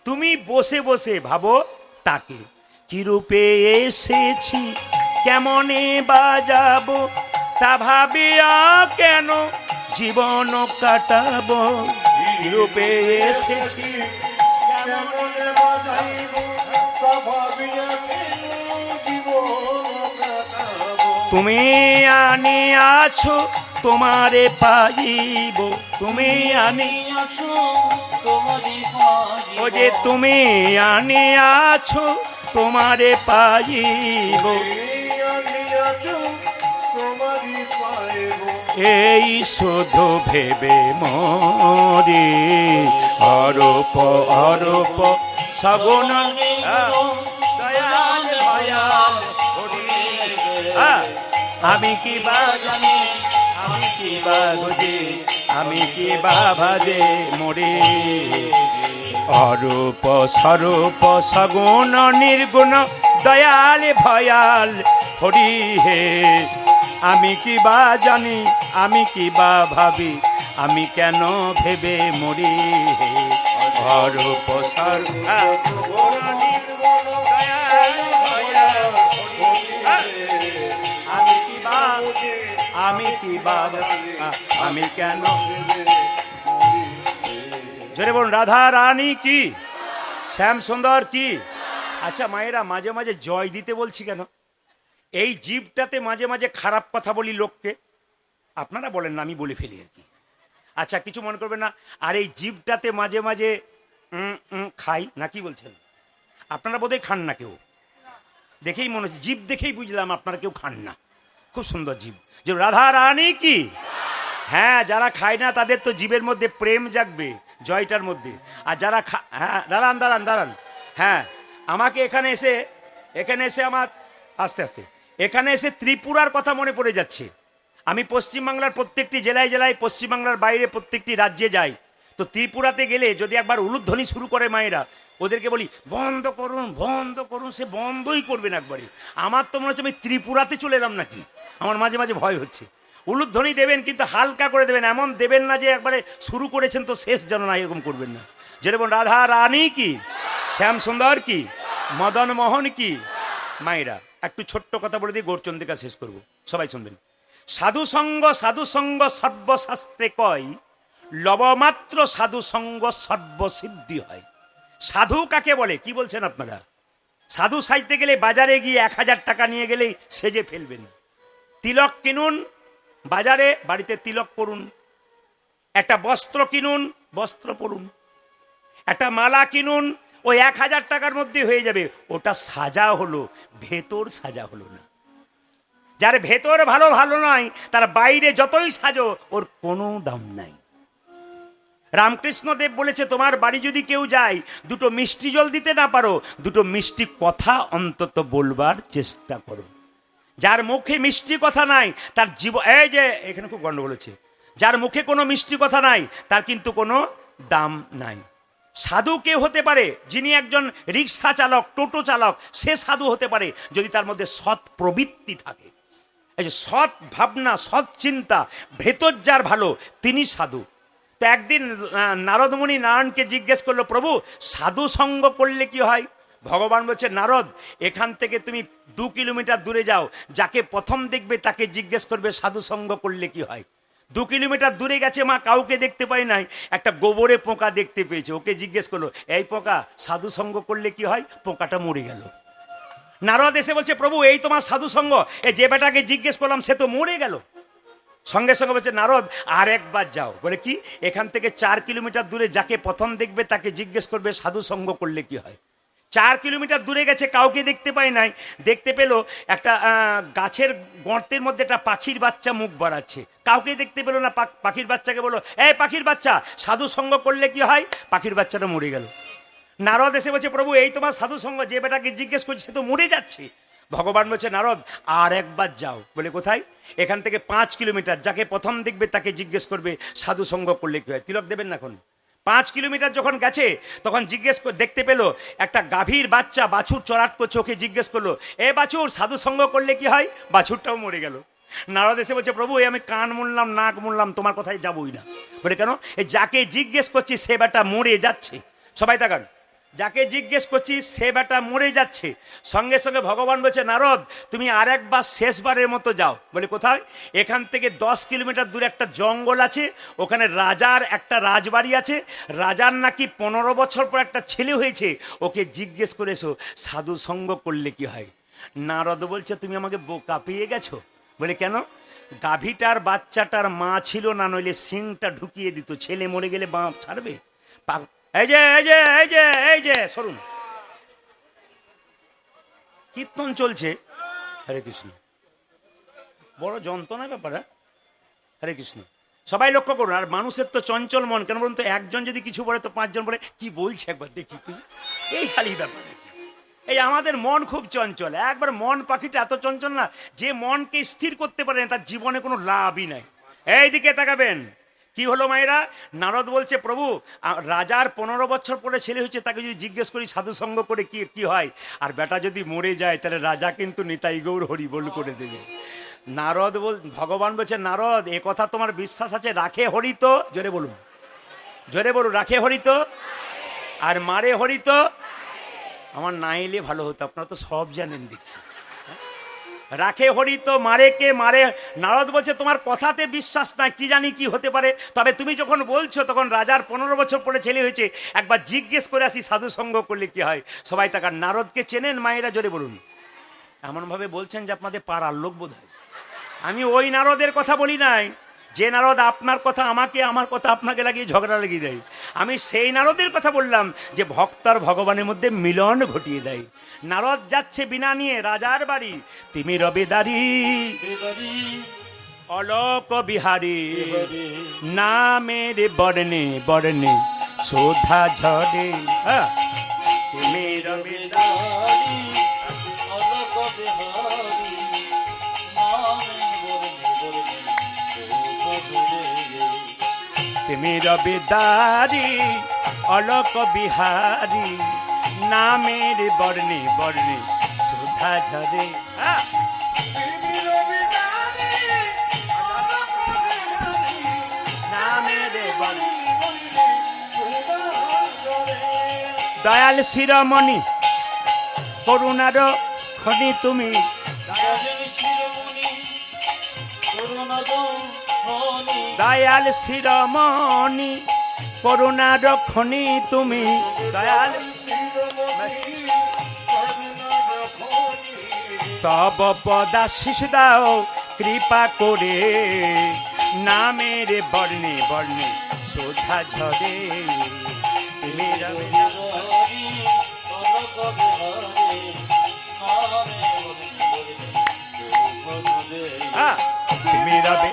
তুমি বসে বসে ভাবো তাকে। কি রূপে এসেছি, কেমনে বাজাবো, তা ভাবিয়া কেন জীবন কাটাবো। কি রূপে এসেছি, কেমনে বাজাবো, তা ভাবিয়া কেন জীবন কাটাবো। তুমি আনিয়াছো তোমারে পাইব, তুমি আনিয়াছো তোমারে পাইব, ও যে তুমি আনিয়াছো তোমারে পাইব, এই শুধু ভেবে মরি। অরূপ অরূপ সগুণ দয়াল ভয়াল হরি। আমি কি বা জানি, আমি কি বা বুঝি, আমি কি বা ভাবে মরি। অরূপ স্বরূপ সগুণ নির্গুণ দয়াল ভয়াল হরি হে। আমি কি বা জানি, আমি কি বা ভাবি, আমি কেন ভেবে মরি হে। অরূপ স্বরূপ আমি কি বা, আমি কেন। জোরে বলুন রাধা রানী কি, শ্যাম সুন্দর কি। আচ্ছা মায়েরা, মাঝে মাঝে জয় দিতে বলছি কেন? এই জীবটাতে মাঝে মাঝে খারাপ কথা বলি লোককে, আপনারা বলেন না, আমি বলে ফেলি আর কি। আচ্ছা কিছু মনে করবেন না। আর এই জীবটাতে মাঝে মাঝে খাই না, কি বলছেন? আপনারা বোধহয় খান না কেউ, দেখেই মনে হচ্ছে, জীব দেখেই বুঝলাম আপনারা কেউ খান না। খুব সুন্দর জীব, যে রাধা রানী কি। হ্যাঁ, যারা খায় না তাদের তো জীবের মধ্যে প্রেম জাগবে জয়টার মধ্যে। আর যারা হ্যাঁ, দাঁড়ান দাঁড়ান দাঁড়ান, হ্যাঁ আমাকে এখানে এসে আমার আস্তে আস্তে এখানে এসে ত্রিপুরার কথা মনে পড়ে যাচ্ছে। আমি পশ্চিমবাংলার প্রত্যেকটি জেলায় জেলায়, পশ্চিমবাংলার বাইরে প্রত্যেকটি রাজ্যে যাই। তো ত্রিপুরাতে গেলে যদি একবার উলুধ্বনি শুরু করে মায়েরা, ওদেরকে বলি বন্ধ করুন বন্ধ করুন, সে বন্ধই করবেন একবারে। আমার তো মনে হচ্ছে আমি ত্রিপুরাতে চলে এলাম নাকি, আমার মাঝে মাঝে ভয় হচ্ছে। উলুধ্বনি দেবেন কিন্তু হালকা করে দেবেন, এমন দেবেন না যে একবারে শুরু করেছেন তো শেষ যেন না, এরকম করবেন না। যেরকম রাধা রানী কি, শ্যাম সুন্দর কি, মদন মোহন কি। মায়েরা একটু ছোট্ট কথা বলে দিয়ে গৌরচন্দ্রিকা শেষ করব, সবাই শুনবেন। সাধু সঙ্গ সর্বশাস্ত্রে কয়, লবমাত্র সাধু সঙ্গ সর্বসিদ্ধি হয়। সাধু কাকে বলে কি বলছেন আপনারা? সাধু সাজতে গেলে বাজারে গিয়ে 1000 টাকা নিয়ে গেলেই সেজে ফেলবেন। তিলক কিনুন বাজারে, বাড়িতে তিলক পরুন। একটা বস্ত্র কিনুন, বস্ত্র পরুন। একটা মালা কিনুন, ওই 1000 টাকার মধ্যে হয়ে যাবে। ওটা সাজা হলো, ভেতর সাজা হলো না। যার ভেতর ভালো ভালো নয়, তার বাইরে যতই সাজো ওর কোনো দাম নাই। রামকৃষ্ণদেব বলেছে, তোমার বাড়ি যদি কেউ যায়, দুটো মিষ্টি জল দিতে না পারো, দুটো মিষ্টি কথা অন্তত বলবার চেষ্টা করো। যার মুখে মিষ্টি কথা নাই তার জীবন, এই যে এখানে খুব গন্ডগোল হচ্ছে, যার মুখে কোনো মিষ্টি কথা নাই তার কিন্তু কোনো দাম নাই। সাধু কে হতে পারে? যিনি একজন রিক্সা চালক, টোটো চালক, সে সাধু হতে পারে যদি তার মধ্যে সৎ প্রবৃত্তি থাকে। এই যে সৎ ভাবনা, সৎ চিন্তা, ভেতর যার ভালো, তিনি সাধু। তো একদিন নারদমুনি নারায়ণকে জিজ্ঞেস করলো, প্রভু সাধু সঙ্গ করলে কি হয়? ভগবান বলছে, নারদ এখান থেকে তুমি 2 কিলোমিটার দূরে যাও, যাকে প্রথম দেখবে তাকে জিজ্ঞেস করবে সাধু সঙ্গ করলে কি হয়। 2 কিলোমিটার দূরে গেছে, মা কাউকে দেখতে পাই নাই, একটা গোবরে পোকা দেখতে পেয়েছে, ওকে জিজ্ঞেস করলো, এই পোকা সাধু সঙ্গ করলে কি হয়? পোকাটা মরে গেল। নারদ এসে বলছে, প্রভু এই তোমার সাধু সঙ্গ, এই যে বেটাকে জিজ্ঞেস করলাম সে তো মরে গেল। সঙ্গে সঙ্গে বলছে, নারদ আর একবার যাও। বলে কি? এখান থেকে 4 কিলোমিটার দূরে যাকে প্রথম দেখবে তাকে জিজ্ঞেস করবে সাধু সঙ্গ করলে কি হয়। 4 কিলোমিটার দূরে গেছে, কাউকে দেখতে পাই নাই, দেখতে পেল একটা গাছের গর্তের মধ্যে একটা পাখির বাচ্চা মুখ বাড়াচ্ছে, কাউকে দেখতে পেল না। পাখির বাচ্চাকে বললো, এই পাখির বাচ্চা সাধু সঙ্গ করলে কি হয়? পাখির বাচ্চাটা মরে গেল। নারদ এসে বলছে, প্রভু এই তোমার সাধু সঙ্গ, যে বেটাকে জিজ্ঞেস করছি সে তো মরে যাচ্ছে। ভগবান বলছে, নারদ আর একবার যাও। বলে কোথায়? এখান থেকে 5 কিলোমিটার, যাকে প্রথম দেখবে তাকে জিজ্ঞেস করবে সাধু সঙ্গ করলে কি হয়। তিলক দেবেন না এখন। 5 কিলোমিটার যখন গেছে তখন দেখতে পেল একটা গাভীর বাচ্চা বাছুর চড়াট করছে, ওকে জিজ্ঞেস করলো, এ বাছুর সাধু সঙ্গ করলে কি হয়? বাছুরটাও মরে গেল। নারদ এসে বলছে, প্রভু আমি কান মুনলাম, নাক মুনলাম, তোমার কথায় যাবই না। বলে কেন? এই যাকে জিজ্ঞেস করছি সে বেটা মরে যাচ্ছে। সবাই তাকান, যাকে জিজ্ঞেস করছি সে বেটা মরে যাচ্ছে। সঙ্গে সঙ্গে ভগবান বলছে, নারদ তুমি আর একবার শেষবারের মতো যাও। বলে কোথায়? এখান থেকে 10 কিলোমিটার দূরে একটা জঙ্গল আছে, ওখানে রাজার একটা রাজবাড়ি আছে, রাজার নাকি 15 বছর পর একটা ছেলে হয়েছে, ওকে জিজ্ঞেস করে এসো সাধু সঙ্গ করলে কি হয়। নারদ বলছে, তুমি আমাকে বোকা পেয়ে গেছো। বলে কেন? গাভীটার বাচ্চাটার মা ছিল না, নইলে সিংটা ঢুকিয়ে দিত, ছেলে মরে গেলে বাপ ছাড়বে? এই যে এই যে এই যে এই যে সরুন, কীর্তন চলছে, হরে কৃষ্ণ, বড় যন্ত্রণার ব্যাপার। হরে কৃষ্ণ, সবাই লক্ষ্য করুন। আর মানুষের তো চঞ্চল মন, কেন বলুন তো? একজন যদি কিছু বলে তো 5 জন বলে কি বলছে একবার দেখি তুই, এই খালি ব্যাপার। এই আমাদের মন খুব চঞ্চল, একবার মন পাখিটা এত চঞ্চল না, যে মনকে স্থির করতে পারে না তার জীবনে কোনো লাভই নাই। এইদিকে তাকাবেন, কি হলো মায়েরা? নারদ বলছে, প্রভু রাজার 15 বছর পরে ছেলে হয়েছে, তাকে যদি জিজ্ঞেস করি সাধু সঙ্গ করে কি কি হয়, আর বেটা যদি মরে যায় তাহলে রাজা কিন্তু নিতাই গৌর হরি বল করে দেবে। নারদ ভগবান বলছে, নারদ এ কথা তোমার বিশ্বাস আছে? রাখে হরি তো, জোরে বলুন, জোরে বলুন, রাখে হরি তো আর মারে হরি তো। আমার না এলে ভালো হতো, আপনারা তো সব জানেন দেখছি। রাখে হরি তো মারে কে? মারে। নারদ বলছে, তোমার কথাতে বিশ্বাস নাই, কি জানি কি হতে পারে, তবে তুমি যখন বলছো তখন রাজার 15 বছর পরে ছেলে হয়েছে, একবার জিজ্ঞেস করে আসি সাধু সঙ্গ করলে কি হয়। সবাই তাকান। নারদকে চেনেন মায়েরা? জোরে বলুন। এমনভাবে বলছেন যে আপনাদের পাড়ার লোক বোধ হয়। আমি ওই নারদের কথা বলি নাই, যে নারদ আপনার কথা আমাকে, আমার কথা আপনাকে লাগিয়ে ঝগড়া লাগিয়ে দেয়। আমি সেই নারদের কথা বললাম যে ভক্ত আর ভগবানের মধ্যে মিলন ঘটিয়ে দেয়। নারদ যাচ্ছে বিনা নিয়ে রাজার বাড়ি, তিমি রবি দাঁড়ি অলোক বিহারী, নামের বর্ণে বর্ণে শোধা ঝরে। তিমি রবি দাঁড়ি অলোক বিহারী, তুমি রবি দারি অলোক বিহারী, নামের বর্ণে বর্ণে সুধা ঝরে। নামের দয়াল শিরোমণি করুণার খনি তুমি, দয়াল শিরোমণি করুণার খনি তুমি, দয়াল তব পদাশিস দাও কৃপা করে, নামের বর্ণে বর্ণে শোধা ঝরে। তুমি তুমি রবি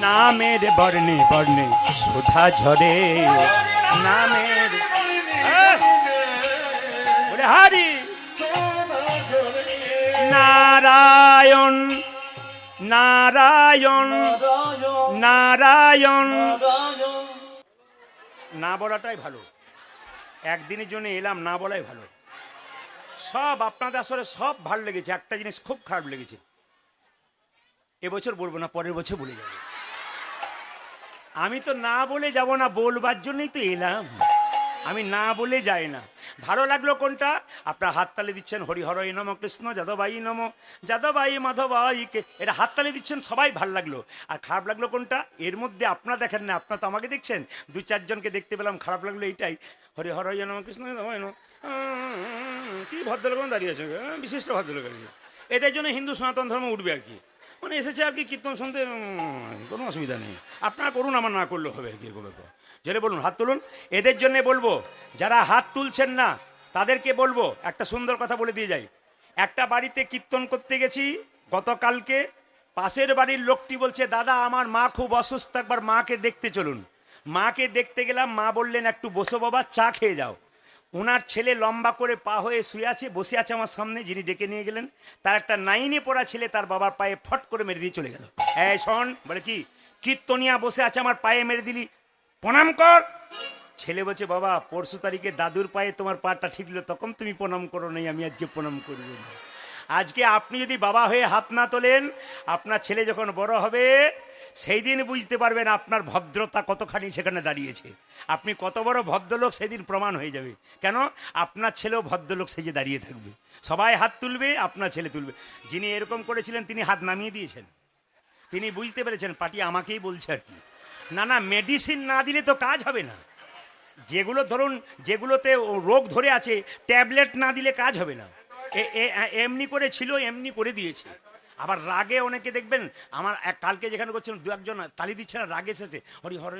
নামের বর্ণে বর্ণে শোধা ঝরে। নামের বলে হারি নারায়ণ নারায়ণ নারায়ণ নারায়ণ। নারায়ণ। না বলাটাই ভালো, একদিনের জন্য এলাম, না বলাই ভালো। সব আপনাদের আসলে সব ভালো লেগেছে, একটা জিনিস খুব খারাপ লেগেছে, এবছর বলবো না, পরের বছর বলে যাবো। আমি তো না বলে যাব না, বলবার জন্যই তো এলাম, আমি না বলে যাই না। ভালো লাগলো কোনটা? আপনার হাততালি দিচ্ছেন, হরিহরই নম, কৃষ্ণ যাদবাই নম, যাদবাই মাধবাইকে, এটা হাততালি দিচ্ছেন, সবাই ভালো লাগলো। আর খারাপ লাগলো কোনটা? এর মধ্যে আপনারা দেখেন না, আপনারা তো আমাকে দেখছেন, দু চারজনকে দেখতে পেলাম, খারাপ লাগলো এইটাই, হরিহরই নম, কৃষ্ণ যাদবাই নম। কি ভদ্রলোক দাঁড়িয়ে আছে, বিশিষ্ট ভদ্রলোক আর কি। এদের জন্য হিন্দু সনাতন ধর্ম উঠবে আর কি, মানে এসেছে আর কি কীর্তন শুনতে, কোনো অসুবিধা নেই। আপনারা করুন, আমার না করলেও হবে আর কি, এগুলো তো জেনে বলুন, হাত তুলুন। এদের জন্য বলবো, যারা হাত তুলছেন না তাদেরকে বলবো, একটা সুন্দর কথা বলে দিয়ে যাই। একটা বাড়িতে কীর্তন করতে গেছি গতকালকে, পাশের বাড়ির লোকটি বলছে, দাদা আমার মা খুব অসুস্থ, একবার মাকে দেখতে চলুন। মাকে দেখতে গেলাম, মা বললেন একটু বসো বাবা, চা খেয়ে যাও। ওনার ছেলে লম্বা করে পা হয়ে শুয়ে আছে, বসে আছে আমার সামনে, যিনি ডেকে নিয়ে গেলেন, তার একটা 9-এ পড়া ছেলে তার বাবার পায়ে ফট করে মেরে দিয়ে চলে গেল। এই শোন, বলে কি কীর্তনিয়া বসে আছে, আমার পায়ে মেরে দিলি, প্রণাম কর। ছেলে বলছে, বাবা পরশু তারিখে দাদুর পায়ে তোমার পাটা ঠিকলো, তখন তুমি প্রণাম করো নাই, আমি আজকে প্রণাম করব না। আজকে আপনি যদি বাবা হয়ে হাত না তোলেন, আপনার ছেলে যখন বড় হবে সেই দিন বুঝতে পারবেন আপনার ভদ্রতা কতখানি সেখানে দাঁড়িয়েছে। আপনি কত বড় ভদ্রলোক সেদিন প্রমাণ হয়ে যাবে। কেন? আপনার ছেলেও ভদ্রলোক সেজে দাঁড়িয়ে থাকবে, সবাই হাত তুলবে, আপনার ছেলে তুলবে। যিনি এরকম করেছিলেন তিনি হাত নামিয়ে দিয়েছেন, তিনি বুঝতে পেরেছেন পার্টি আমাকেই বলছে আর কি। না না, মেডিসিন না দিলে তো কাজ হবে না। যেগুলো ধরুন, যেগুলোতে রোগ ধরে আছে, ট্যাবলেট না দিলে কাজ হবে না। এমনি করে ছিল, এমনি করে দিয়েছে। আবার রাগে অনেকে দেখবেন, আমার কালকে যেখানে করছিলাম দু একজন তালি দিচ্ছে না, রাগে এসেছে, হরি হর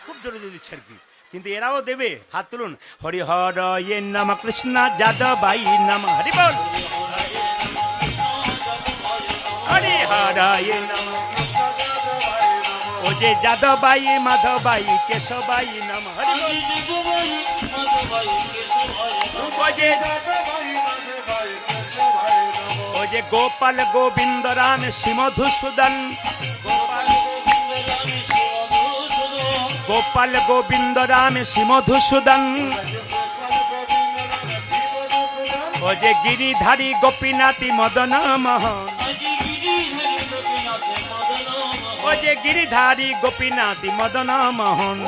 খুব জোরে দিয়ে দিচ্ছে আর কি। কিন্তু এরাও দেবে, হাত তুলুন, হরি হর ইয়ে নম, কৃষ্ণ যাদবাই নম, হরি বল, হরি হর ইয়ে নম, ও যে যাদবাই মাধবাই কেশবাই নম, হরি বল, ও যে ও যে গোপাল গোবিন্দ রাম শ্রীমধুসূদন, গোপাল গোবিন্দ রাম শ্রীমধুসূদন, ও যে গিরিধারী গোপীনাথী মদন মোহন, ও যে গিরিধারী গোপীনাথী মদন মোহন।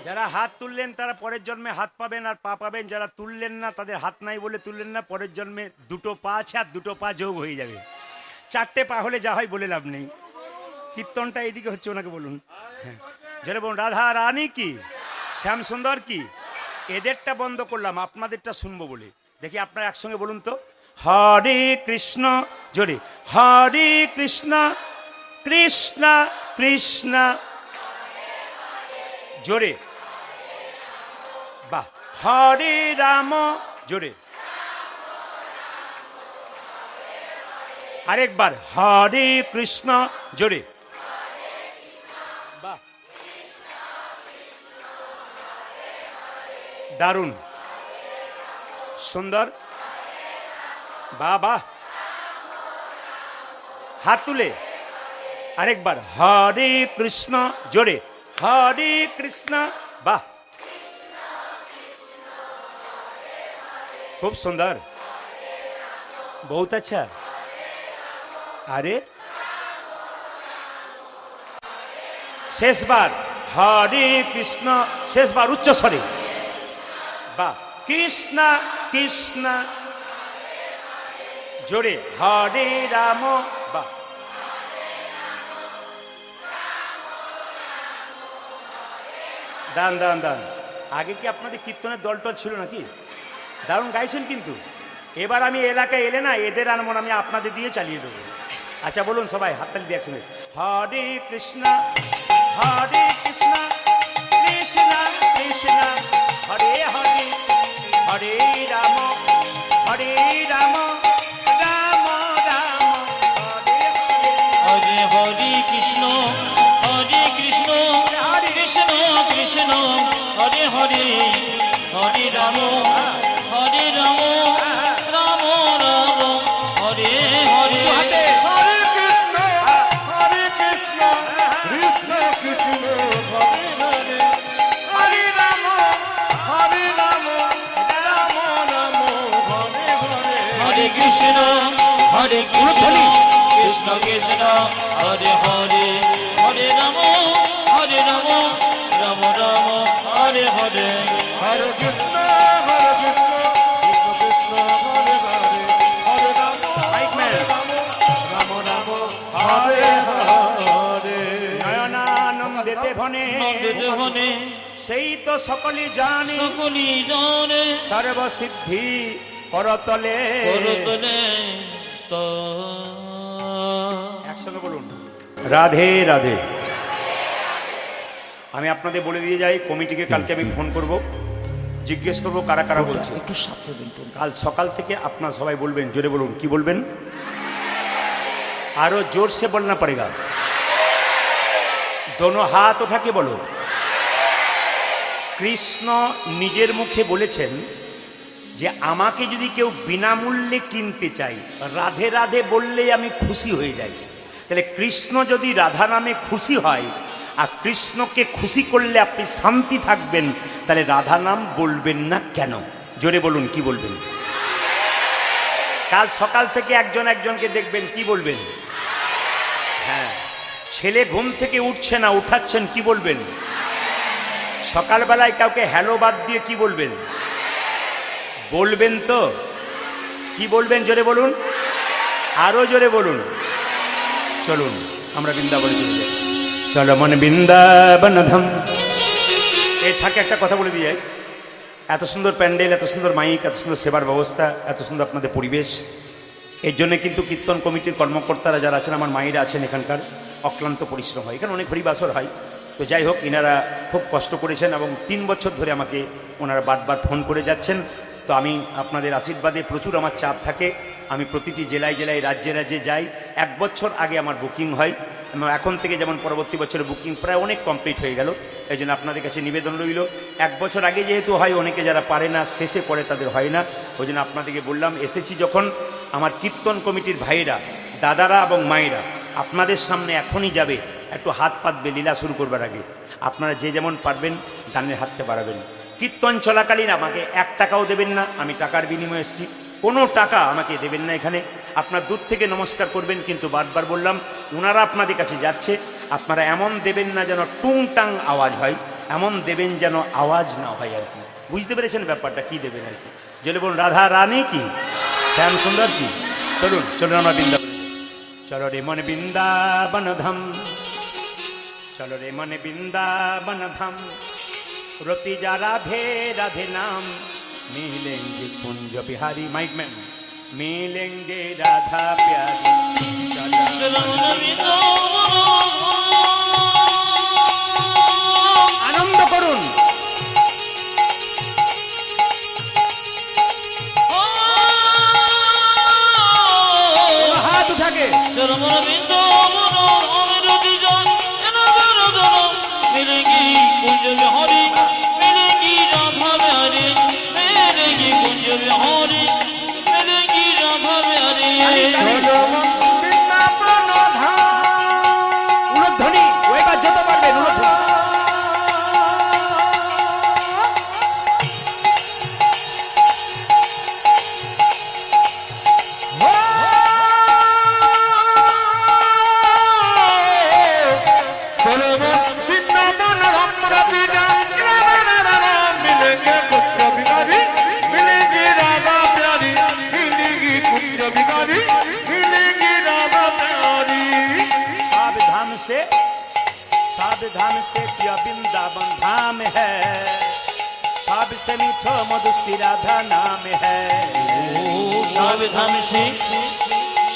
যারা হাত তুললেন তারা পরের জন্মে হাত পাবেন আর পা পাবেন, যারা তুললেন না তাদের হাত নাই বলে তুললেন না, পরের জন্মে দুটো পা আছে আর দুটো পা যোগ হয়ে যাবে। 4টে পা হলে যা হয় বলে লাভ নেই। কীর্তনটা এইদিকে হচ্ছে, ওনাকে বলুন। হ্যাঁ, যারা বলুন রাধা রানী কি, শ্যাম সুন্দর কি। এদেরটা বন্ধ করলাম, আপনাদেরটা শুনবো বলে। দেখি আপনারা একসঙ্গে বলুন তো, হরে কৃষ্ণ, জোরে, হরে কৃষ্ণ কৃষ্ণ কৃষ্ণ, জোরে, বাহ, হরে রাম, জোরে, আরেকবার, হরে কৃষ্ণ, জোরে, বাহ, দারুণ, সুন্দর, বাহ বাহ। হাত তুলে আরেকবার, হরে কৃষ্ণ, জোরে, হরে কৃষ্ণ, বাহ, খুব সুন্দর, বহুত আচ্ছা। আরে শেষবার, হরে কৃষ্ণ, শেষবার উচ্চ স্বরে, বাহ, কৃষ্ণ কৃষ্ণ, জোরে, হরে রাম, বাহ, দান দান দান। আগে কি আপনাদের কীর্তনের দল টল ছিল নাকি? দারুণ গাইছেন কিন্তু। এবার আমি এলাকায় এলে না, এদের আনবো না, আমি আপনাদের দিয়ে চালিয়ে দেবো। আচ্ছা বলুন সবাই, হাততালি দিয়ে একসঙ্গে, হরে কৃষ্ণ হরে কৃষ্ণ কৃষ্ণ কৃষ্ণ হরে হরে, হরে রাম হরে রাম রাম রাম হরে হরে হরে কৃষ্ণ কৃষ্ণ কৃষ্ণ কৃষ্ণ হরে হরে, হরে রাম কৃষ্ণ কৃষ্ণ কৃষ্ণ হরে হরে হরে রাম রাম রাম হরে হরে হরে কৃষ্ণ কৃষ্ণ কৃষ্ণ হরে হরে হরে রাম রাম রাম হরে হরে নয়নানন্দেতে ভনে নন্দিত হনে সেই তো সকলই জানে সকলি জানে সর্বসিদ্ধি করতলে করতলে তো একসঙ্গে বলুন রাধে রাধে। আমি আপনাদের বলে দিয়ে যাই, কমিটিকে কালকে আমি ফোন করব, জিজ্ঞেস করব কারা কারা বলছে। একটু সাথে দিন কাল সকাল থেকে আপনার সবাই বলবেন, জোরে বলুন, কি বলবেন? আরো জোর সে বলনা পড়েগা। দোনো হাত ওঠাকে বলো। কৃষ্ণ নিজের মুখে বলেছেন যে আমাকে যদি কেউ বিনামূল্যে কিনতে চাই, রাধে রাধে বললেই আমি খুশি হয়ে যাই। তাহলে কৃষ্ণ যদি রাধা নামে খুশি হয় আর কৃষ্ণকে খুশি করলে আপনি শান্তি থাকবেন, তাহলে রাধা নাম বলবেন না কেন? জোরে বলুন, কি বলবেন? কাল সকাল থেকে একজন একজনকে দেখবেন, কি বলবেন? হ্যাঁ, ছেলে ঘুম থেকে উঠছে না, উঠাচ্ছেন, কি বলবেন? সকালবেলায় কাউকে হ্যালো বাদ দিয়ে কি বলবেন? বলবেন তো? কি বলবেন জোরে বলুন, আরো জোরে বলুন। চলুন আমরা বৃন্দাবনে চলে যাই। চলো মন বৃন্দাবন ধাম। এই থাকে একটা কথা বলে দিয়ে, এত সুন্দর প্যান্ডেল, এত সুন্দর মাইক, এত সুন্দর সেবার ব্যবস্থা, এত সুন্দর আপনাদের পরিবেশ, এর জন্য কিন্তু কীর্তন কমিটির কর্মকর্তারা যারা আছেন, আমার মায়েরা আছেন এখানকার, অক্লান্ত পরিশ্রম হয়। এখানে অনেক হরিবাসর হয়। তো যাই হোক, ইনারা খুব কষ্ট করেছেন এবং 3 বছর ধরে আমাকে ওনারা বারবার ফোন করে যাচ্ছেন। তো আমি আপনাদের আশীর্বাদে, প্রচুর আমার চাপ থাকে, আমি প্রতিটি জেলায় জেলায়, রাজ্যে রাজ্যে যাই। 1 বছর আগে আমার বুকিং হয়, এখন থেকে যেমন পরবর্তী বছরের বুকিং প্রায় অনেক কমপ্লিট হয়ে গেল। এই জন্য আপনাদের কাছে নিবেদন রইল, 1 বছর আগে যেহেতু হয়, অনেকে যারা পারে না, শেষে করে, তাদের হয় না। ওই জন্য আপনাদেরকে বললাম, এসেছি যখন, আমার কীর্তন কমিটির ভাইয়েরা, দাদারা এবং মায়েরা আপনাদের সামনে এখনই যাবে, একটু হাত পাতবে লীলা শুরু করবার আগে। আপনারা যে যেমন পারবেন দানের হাতটা বাড়াবেন। কীর্তন চলাকালীন আমাকে 1 টাকাও দেবেন না, আমি টাকার বিনিময়ে এসেছি, কোনো টাকা আমাকে দেবেন না। এখানে আপনার দূর থেকে নমস্কার করবেন, কিন্তু বারবার বললাম, ওনারা আপনাদের কাছে যাচ্ছে, আপনারা এমন দেবেন না যেন টুংটাং আওয়াজ হয়, এমন দেবেন যেন আওয়াজ না হয় আর কি। বুঝতে পেরেছেন ব্যাপারটা? কি দেবেন আর কি? যদি বলুন রাধা রানী কি, শ্যাম সুন্দর কি। চলুন চলুন আমরা বৃন্দাবন। চলো রে মন বৃন্দাবন ধাম, চলো রে মন বৃন্দাবন ধাম, রতি যা রাধে রাধে নাম, मिलेंगे कुंज बिहारी। माइक मैन, मिलेंगे राधा प्यारी। आनंद करुन हाथ उठा के मिलेंगी कुंज बिहारी, मिलेंगी राधा प्यारी, मिलेंगी कुंज बिहारी, मिलेंगी राधा प्यारी। उलध्वनि ওইবার যত পারবেন উলধ্বনি। सावधान से प्रिय वृंदावन धाम है, सबसे मीठो मधुसी राधा नाम है। सावधान से,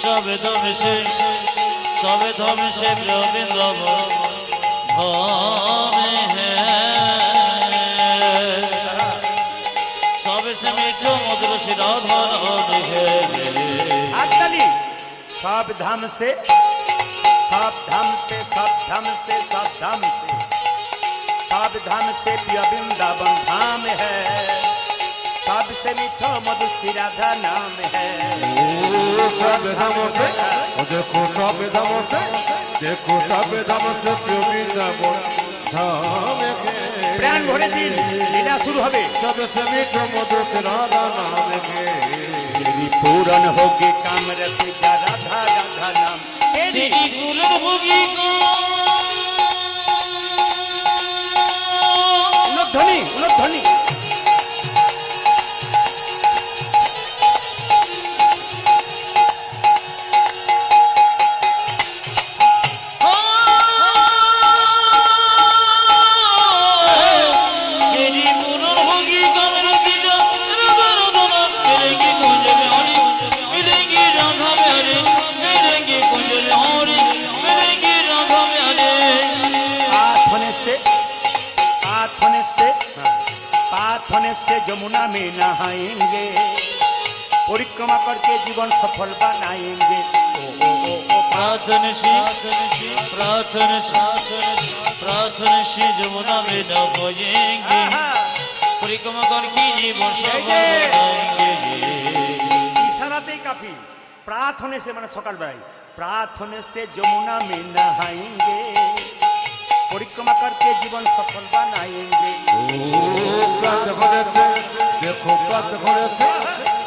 सावधान से, सावधान से प्रिय वृंदावन धाम है, सबसे मीठो मधुसी राधा नाम है। अक्कली सावधान से, सावधान से, सावधान से, सावधान से, सावधान से प्रिय वृंदावन धाम है, सबसे मीठो मधुसी राधा नाम है। सावधान से देखो, सावधान से देखो, सावधान से प्रिय वृंदावन धाम है। प्राण भरे दिन लीला शुरू হবে। सबसे मीठो मधुर राधा नाम है। तेरी पूरन होगी काम रस जा राधा राधा नाम तेरी तेरी पूरन होगी उलध्वनि उलध्वनि पाथने से जमुना में नहाएंगे परिक्रमा करके जीवन सफल बनाएंगे प्रार्थना से जमुना में न होएंगे परिक्रमा करके जीवन सफल बनाएंगे इशारातेই काफी प्रार्थने से माने सकाल बेलाয় प्रार्थने से जमुना में नहाएंगे परिक्रमा करके जीवन सफल बनाएंगे प्रात घरे थे देखो प्रात घरे थे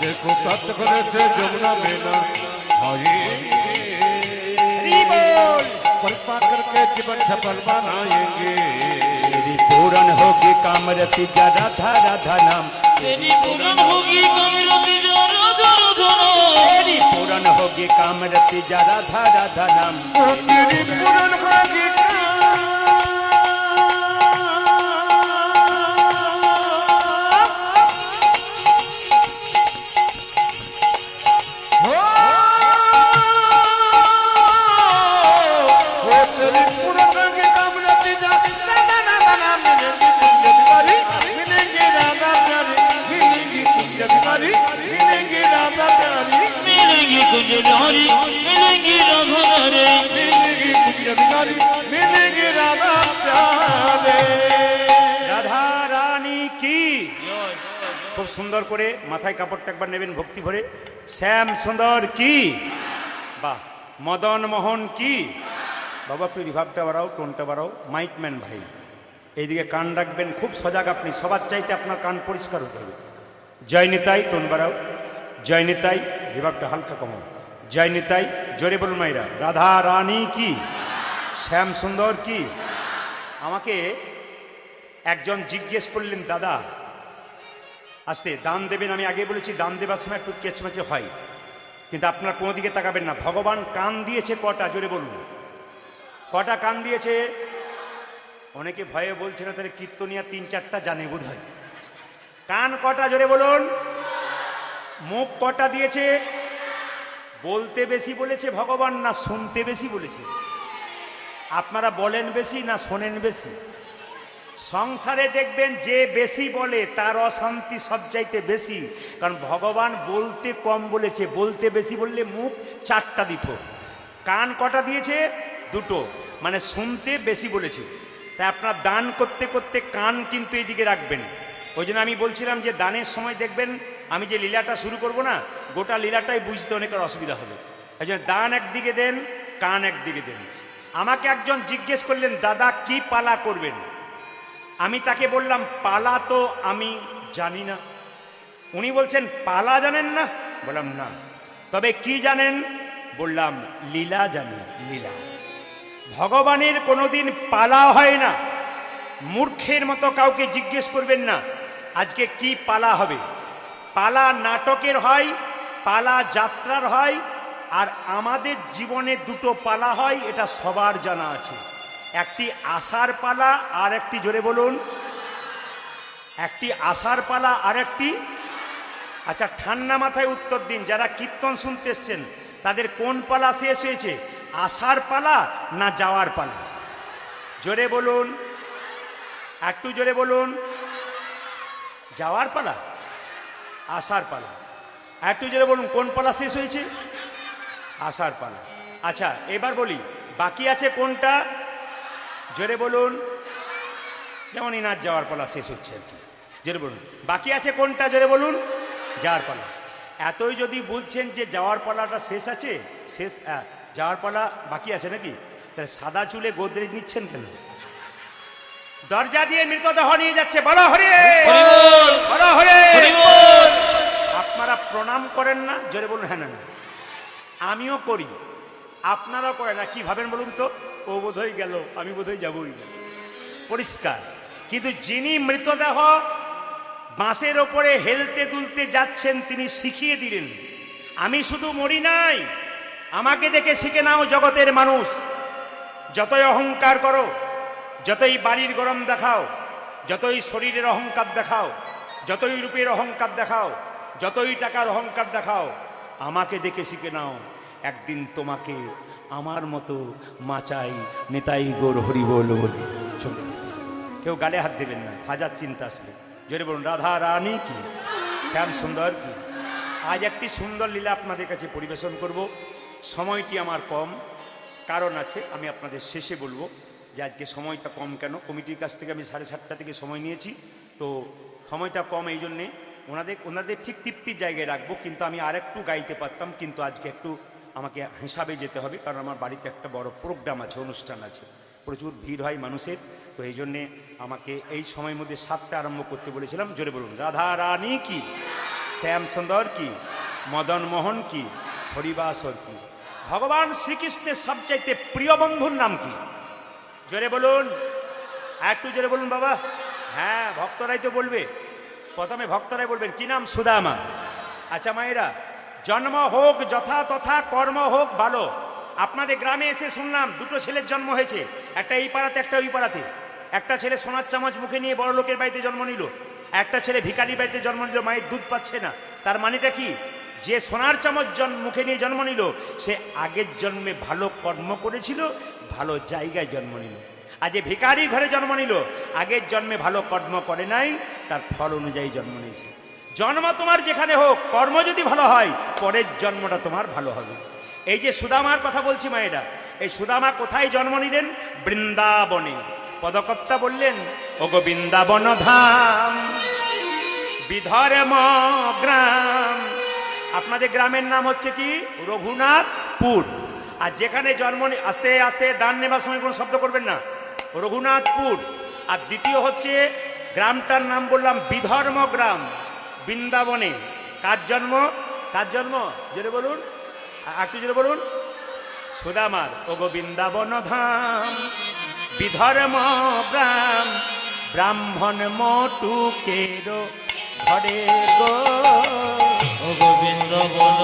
देखो प्रात घरे थे जमुना में नहाएंगे परिक्रमा करके जीवन सफल बनाएंगे तेरी पूरन होगी कामरति जा राधा राधा नाम तेरी पूरन होगी कामरति जा राधा राधा नाम तेरी पूरन होगी कामरति जा राधा राधा नाम तेरी पूरन होगी कुंजबिहारी मिलेंगी राधा रे मिलेंगी कुंजबिहारी मिलेंगी राधा प्यारे राधा रानी की खूब सुंदर करे माथाয় কাপড়টা একবার নেবেন ভক্তি ভরে শ্যাম সুন্দর কি বাহ মদন মোহন কি বাবা একটু রিভাবটা বাড়াও টোনটা বাড়াও মাইকম্যান ভাই এইদিকে কান রাখবেন খুব সজাগ আপনি সবার চাইতে আপনার কান পরিষ্কার হতে হবে জয় নিতাই টোন বাড়াও জয় নিতাই রিভাবটা হালকা কমাও জয় নিতাই জোরে বলুন মাইরা রাধা রানী কি শ্যাম সুন্দর কি আমাকে একজন জিজ্ঞেস করলেন দাদা আস্তে দান দেবেন আমি আগে বলেছি দান দেবার সময় একটু কেচমেচে হয় কিন্তু আপনার কোনো দিকে তাকাবেন না ভগবান কান দিয়েছে কটা জোরে বলুন কটা কান দিয়েছে অনেকে ভয়ে বলছে না তাহলে কীর্তনিয়া ৩-৪টা জানে বোধ হয় কান কটা জোরে বলুন মুখ কটা দিয়েছে বলতে বেশি বলেছে ভগবান না শুনতে বেশি বলেছে আপনারা বলেন বেশি না শোনেন বেশি সংসারে দেখবেন যে বেশি বলে তার অশান্তি সবচাইতে বেশি কারণ ভগবান বলতে কম বলেছে বলতে বেশি বললে মুখ 4টা দিত কান কটা দিয়েছে 2টো মানে শুনতে বেশি বলেছে তাই আপনার দান করতে করতে কান কিন্তু এইদিকে রাখবেন ওই জন্য আমি বলছিলাম যে দানের সময় দেখবেন আমি যে লীলাটা শুরু করব না গোটা লীলাটাই বুঝতে অনেকের অসুবিধা হবে এই জন্য দান একদিকে দেন কান একদিকে দেন আমাকে একজন জিজ্ঞেস করলেন দাদা কি পালা করবেন আমি তাকে বললাম পালা তো আমি জানি না উনি বলছেন পালা জানেন না বললাম না তবে কি জানেন বললাম লীলা জানি লীলা ভগবানের কোনোদিন পালা হয় না মূর্খের মতো কাউকে জিজ্ঞেস করবেন না আজকে কি পালা হবে পালা নাটকের হয় পালা যাত্রার হয় আর আমাদের জীবনে 2টো পালা হয় এটা সবার জানা আছে একটি আষাঢ় পালা আর একটি জোরে বলুন একটি আষাঢ় পালা আর একটি আচ্ছা ঠান্ডা মাথায় উত্তর দিন যারা কীর্তন শুনতে এসছেন তাদের কোন পালা শেষ হয়েছে আষাঢ় পালা না যাওয়ার পালা জোরে বলুন একটু জোরে বলুন যাওয়ার পালা আষাঢ় পালা একটু জোরে বলুন কোন পালা শেষ হয়েছে আষাঢ় পালা আচ্ছা এবার বলি বাকি আছে কোনটা জোরে বলুন যেমন ইনার যাওয়ার পালা শেষ হচ্ছে আর কি জোরে বলুন বাকি আছে কোনটা জোরে বলুন যাওয়ার পালা এতই যদি বুঝছেন যে যাওয়ার পালাটা শেষ আছে শেষ যাওয়ার পালা বাকি আছে নাকি তাহলে সাদা চুলে গোদরেজ নিচ্ছেন কেন দরজা দিয়ে মৃতদেহ নিয়ে যাচ্ছে বলো হরি বলো হরি আপনারা প্রণাম করেন না? জোরে বলুন হ্যাঁ না না। আমিও করি, আপনারাও করেন না। কি ভাবেন বলুন তো? ও বোধহয় গেল, আমি বোধহয় যাবই না, পরিষ্কার। কিন্তু যিনি মৃতদেহ বাঁশের ওপরে হেলতে দুলতে যাচ্ছেন তিনি শিখিয়ে দিলেন, আমি শুধু মরি নাই, আমাকে দেখে শিখে নাও জগতের মানুষ। যতই অহংকার করো, যতই বাড়ির গরম দেখাও, যতই শরীরের অহংকার দেখাও, যতই রূপের অহংকার দেখাও, যতই টাকার অহংকার দেখাও, আমাকে দেখে শিখে নাও, একদিন তোমাকে আমার মতো মাচাই নেতাই গোর হরি বল বলে চলে যাবে। কেউ গালে হাত দেবেন না, হাজার চিন্তা আসবে। জোরে বলুন রাধা রানী কি, শ্যাম সুন্দর কি। আজ একটি সুন্দর লীলা আপনাদের কাছে পরিবেশন করব। সময়টি আমার কম, কারণ আছে, আমি আপনাদের শেষে বলবো যে আজকে সময়টা কম কেন। কমিটির কাছ থেকে আমি 7:30 থেকে সময় নিয়েছি, তো সময়টা কম এই জন্যে ওনাদের ঠিক তৃপ্তির জায়গায় রাখবো। কিন্তু আমি আর একটু গাইতে পারতাম, কিন্তু আজকে একটু আমাকে হিসাবে যেতে হবে, কারণ আমার বাড়িতে একটা বড় প্রোগ্রাম আছে, অনুষ্ঠান আছে, প্রচুর ভিড় হয় মানুষের। তো এই জন্যে আমাকে এই সময়ের মধ্যে 7টা আরম্ভ করতে বলেছিলাম। জোরে বলুন রাধা রানী কি, শ্যাম সুন্দর কি, মদন মোহন কি, হরিবাসর কি। ভগবান শ্রীকৃষ্ণের সবচাইতে প্রিয় বন্ধুর নাম কি? জোরে বলুন, একটু জোরে বলুন বাবা। হ্যাঁ, ভক্তরাই তো বলবে, প্রথমে ভক্তরাই বলবেন। কি নাম? সুদামা। আচ্ছা মায়েরা, জন্ম হোক যথা তথা, কর্ম হোক ভালো। আপনাদের গ্রামে এসে শুনলাম দুটো ছেলের জন্ম হয়েছে, একটা এই পাড়াতে একটা ওই পাড়াতে। একটা ছেলে সোনার চামচ মুখে নিয়ে বড় লোকের বাড়িতে জন্ম নিল, একটা ছেলে ভিখারির বাড়িতে জন্ম নিল, মায়ের দুধ পাচ্ছে না। তার মানেটা কি? যে সোনার চামচ মুখে নিয়ে জন্ম নিল সে আগের জন্মে ভালো কর্ম করেছিল, ভালো জায়গায় জন্ম নিল। আর যে ভিখারি ঘরে জন্ম নিল আগের জন্মে ভালো কর্ম করে নাই, তার ফল অনুযায়ী জন্ম নিয়েছে। জন্ম তোমার যেখানে হোক, কর্ম যদি ভালো হয় পরের জন্মটা তোমার ভালো হবে। এই যে সুদামার কথা বলছি মায়েরা, এই সুদামা কোথায় জন্ম নিলেন? বৃন্দাবনে। পদকর্তা বললেন, ওগো বৃন্দাবন ধাম বিধর্ম গ্রাম। আপনাদের গ্রামের নাম হচ্ছে কি? রঘুনাথপুর। আর যেখানে জন্ম, আস্তে আস্তে দান নেবার সময় কোনো শব্দ করবেন না, রঘুনাথপুর। আর দ্বিতীয় হচ্ছে গ্রামটার নাম বললাম বিধর্ম গ্রাম, বৃন্দাবনে। কার জন্ম? কার জন্ম? জোরে বলুন, একটু জোরে বলুন। সুদামার। ওগো বৃন্দাবন ধাম বিধর্ম গ্রাম, ব্রাহ্মণ মটুকের ঘরে গো। ও গোবিন্দ বল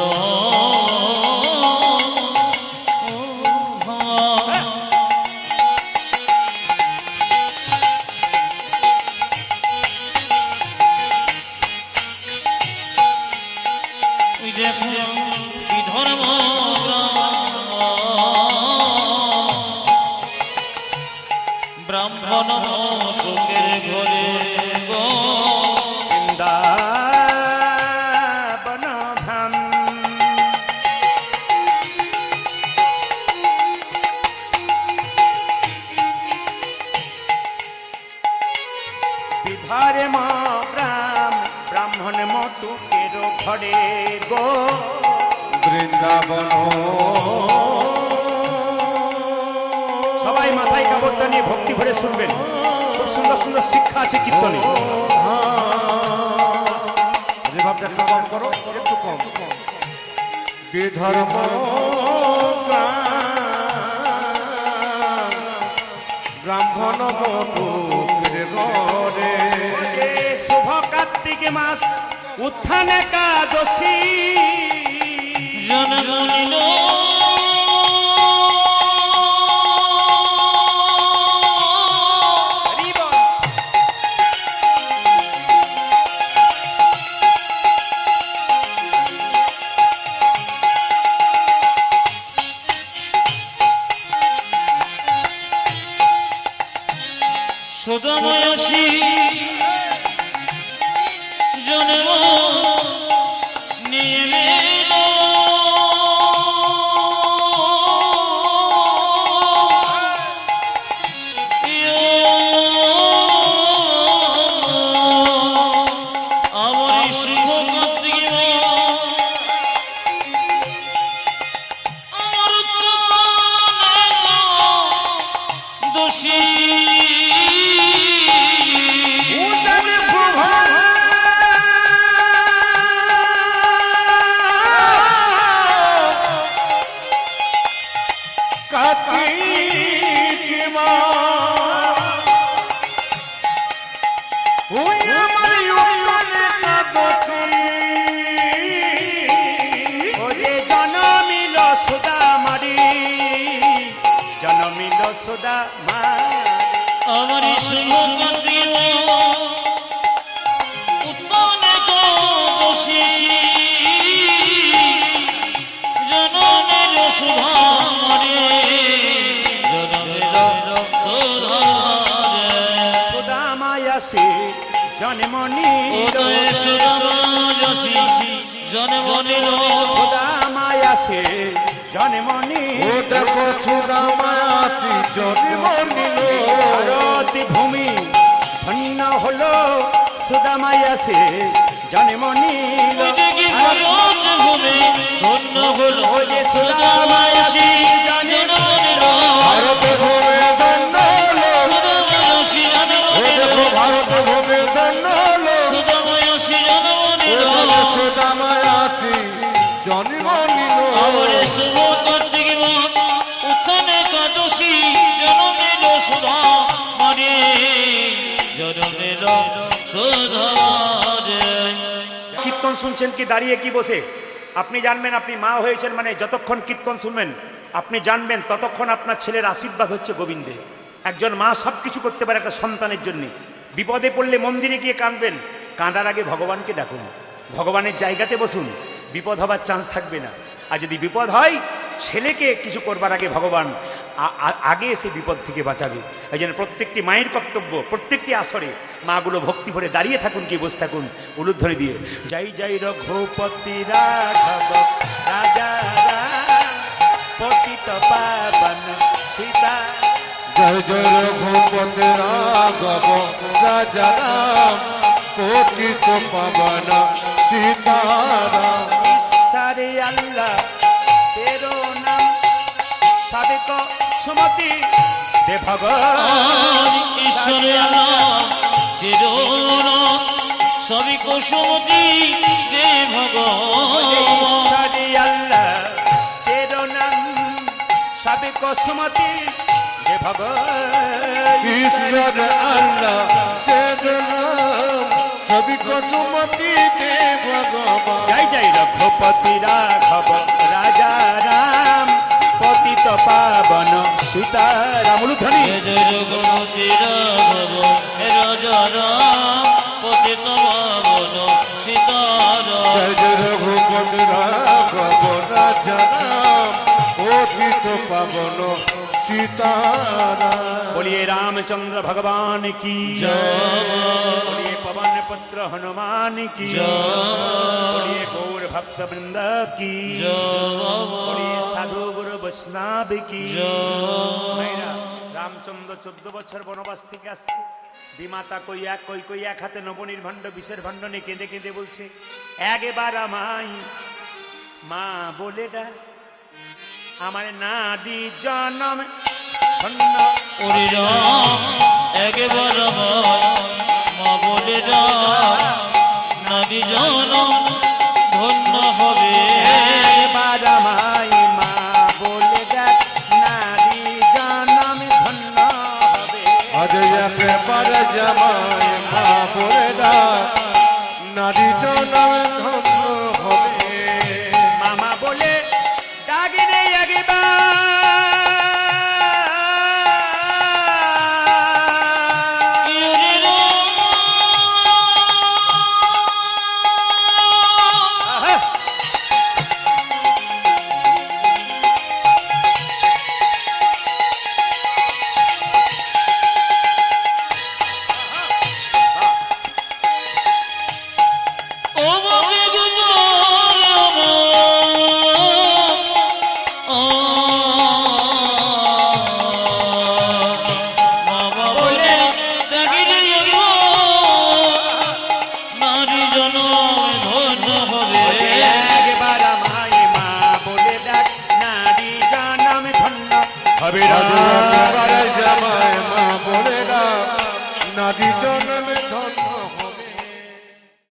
বিধর্ম ব্রাহ্মণ লোকের ঘরে গো। বৃন্দাবন ধাম বিধর্ম গ্রাম, ব্রাহ্মণ মটুকের ঘরে গো। বৃন্দাবন। সবাই মাথায় কাপড়টা নিয়ে ভক্তি ভরে শুনবেন, খুব সুন্দর সুন্দর শিক্ষা আছে কীর্তনে। ভাবটা একটু কম করো, একটু কম। বিধর্ম ব্রাহ্মণ মটুকের ঘরে। শুভ কার্তিক মাস উত্থান একাদশী, জন্ম নিল সদময়সী জন্ম নিয়ে নিল আমার শুভ কার্তিক আমার দোষী সদা মা আমার শুভ কান্তি উত্তনে বসি জননের সুধা মরে সদা মায়া সে জন্মনি উদয় সুরসি জন্ম নিল সদা মায়া সে জন্মনি ও দেখো সুদামায়াতি জন্ম নিল ভারতী ভূমি ধন্য হলো সুদামায়া সে জন্মনি দেখি ভারত ভূমি ধন্য হল যে সুদামায়াসী জন্ম নিল ভারত ভূমে ধন্য হলো সুদামায়াসী জন্ম ও নিল দেখো ভারত ভূমে ধন্য হলো সুদামায়াসী জন্ম ও নিল দেখো সুদামায়াতি জন্ম নিল আমরে শুভ কার্তিক মাস উত্থান একাদশী জন্ম নিল সুধা মানে জন্ম নিল সুধা কীর্তন শুনছেন কি দাঁড়িয়ে কি বসে আপনি জানবেন আপনি মা হয়েছেন মানে যতক্ষণ কীর্তন শুনবেন আপনি জানবেন ততক্ষণ আপনার ছেলের আশীর্বাদ হচ্ছে গোবিন্দে। একজন মা সব কিছু করতে পারে একটা সন্তানের জন্য। বিপদে পড়লে মন্দিরে গিয়ে কাঁদবেন, কাঁদার আগে ভগবানকে ডাকুন, ভগবানের জায়গাতে বসুন, বিপদ হবার চান্স থাকবে না। আর যদি বিপদ হয় ছেলেকে কিছু করবার আগে ভগবান আগে এসে বিপদ থেকে বাঁচাবে। এই জন্য প্রত্যেকটি মায়ের কর্তব্য প্রত্যেকটি আসরে মাগুলো ভক্তি ভরে দাঁড়িয়ে থাকুন কি বসে থাকুন উলুধ্বনি দিয়ে জয় জয় রঘুপতি রাঘব রাজা পতিত পাবন সীতা জয় জয় রঘুপতি রাঘব রাজা রাম পতিত পাবন সীতারাম সারে আল্লাহ তেরো নাম সাবেক সুমতি দে ভগবান ঈশ্বরে আল্লাহ তেরো সবই কুসুমতি দে ভগবান সারে আল্লাহ তেরো নাম সাবেক সুমতি দে ভগবান ঈশ্বর আল্লাহ তেজনাম সবই কসুমতি দে ভগবান জয় জয় রঘুপতি রাঘব রাজা রাম পতিত পাবন সীতারাম উলুধ্বনি জয় রঘুপতি রাঘব রাজা রাম পতিত পাবন সীতারাম জয় জয় রঘুপতি রাঘব রাজা রাম পতিত পাবন সীতারাম बोलिए रामचंद्र भगवान की बोलिए पवन पुत्र हनुमान की बोलिए गौर भक्त वृंद की बोलिए साधु गुरु वैष्णव की मेरा रामचंद्र 14 বছর বনবাস থেকে আসছে বিমাতা কই এক হাতে নবনির্ভণ্ড বিষের ভণ্ড নিয়ে কেঁদে কেঁদে বলছে একবার আমায় মা বলে ডা আমার নাদি জনম ধন্য ওরে রাম একবার মা বলে রাম নারী জনম ধন্য হবে একবার আমায় মা বলে দেখ নারী জনম ধন্য হবে আজ একেবারে জামাই মা বলে ডাক নারী জনম ধন্য হবে মামা বলে ডাকিনে একবার ওরে রাম আহা! ও বাবা গুমার বাবা বলে ডাকিলে নারী জনম ধন্য হবে একবার আমায় মা বলে ডাক নারী জনম ধন্য হবে আজ রাম। একেবারে জামাই মা বলে ডাক নারী জনম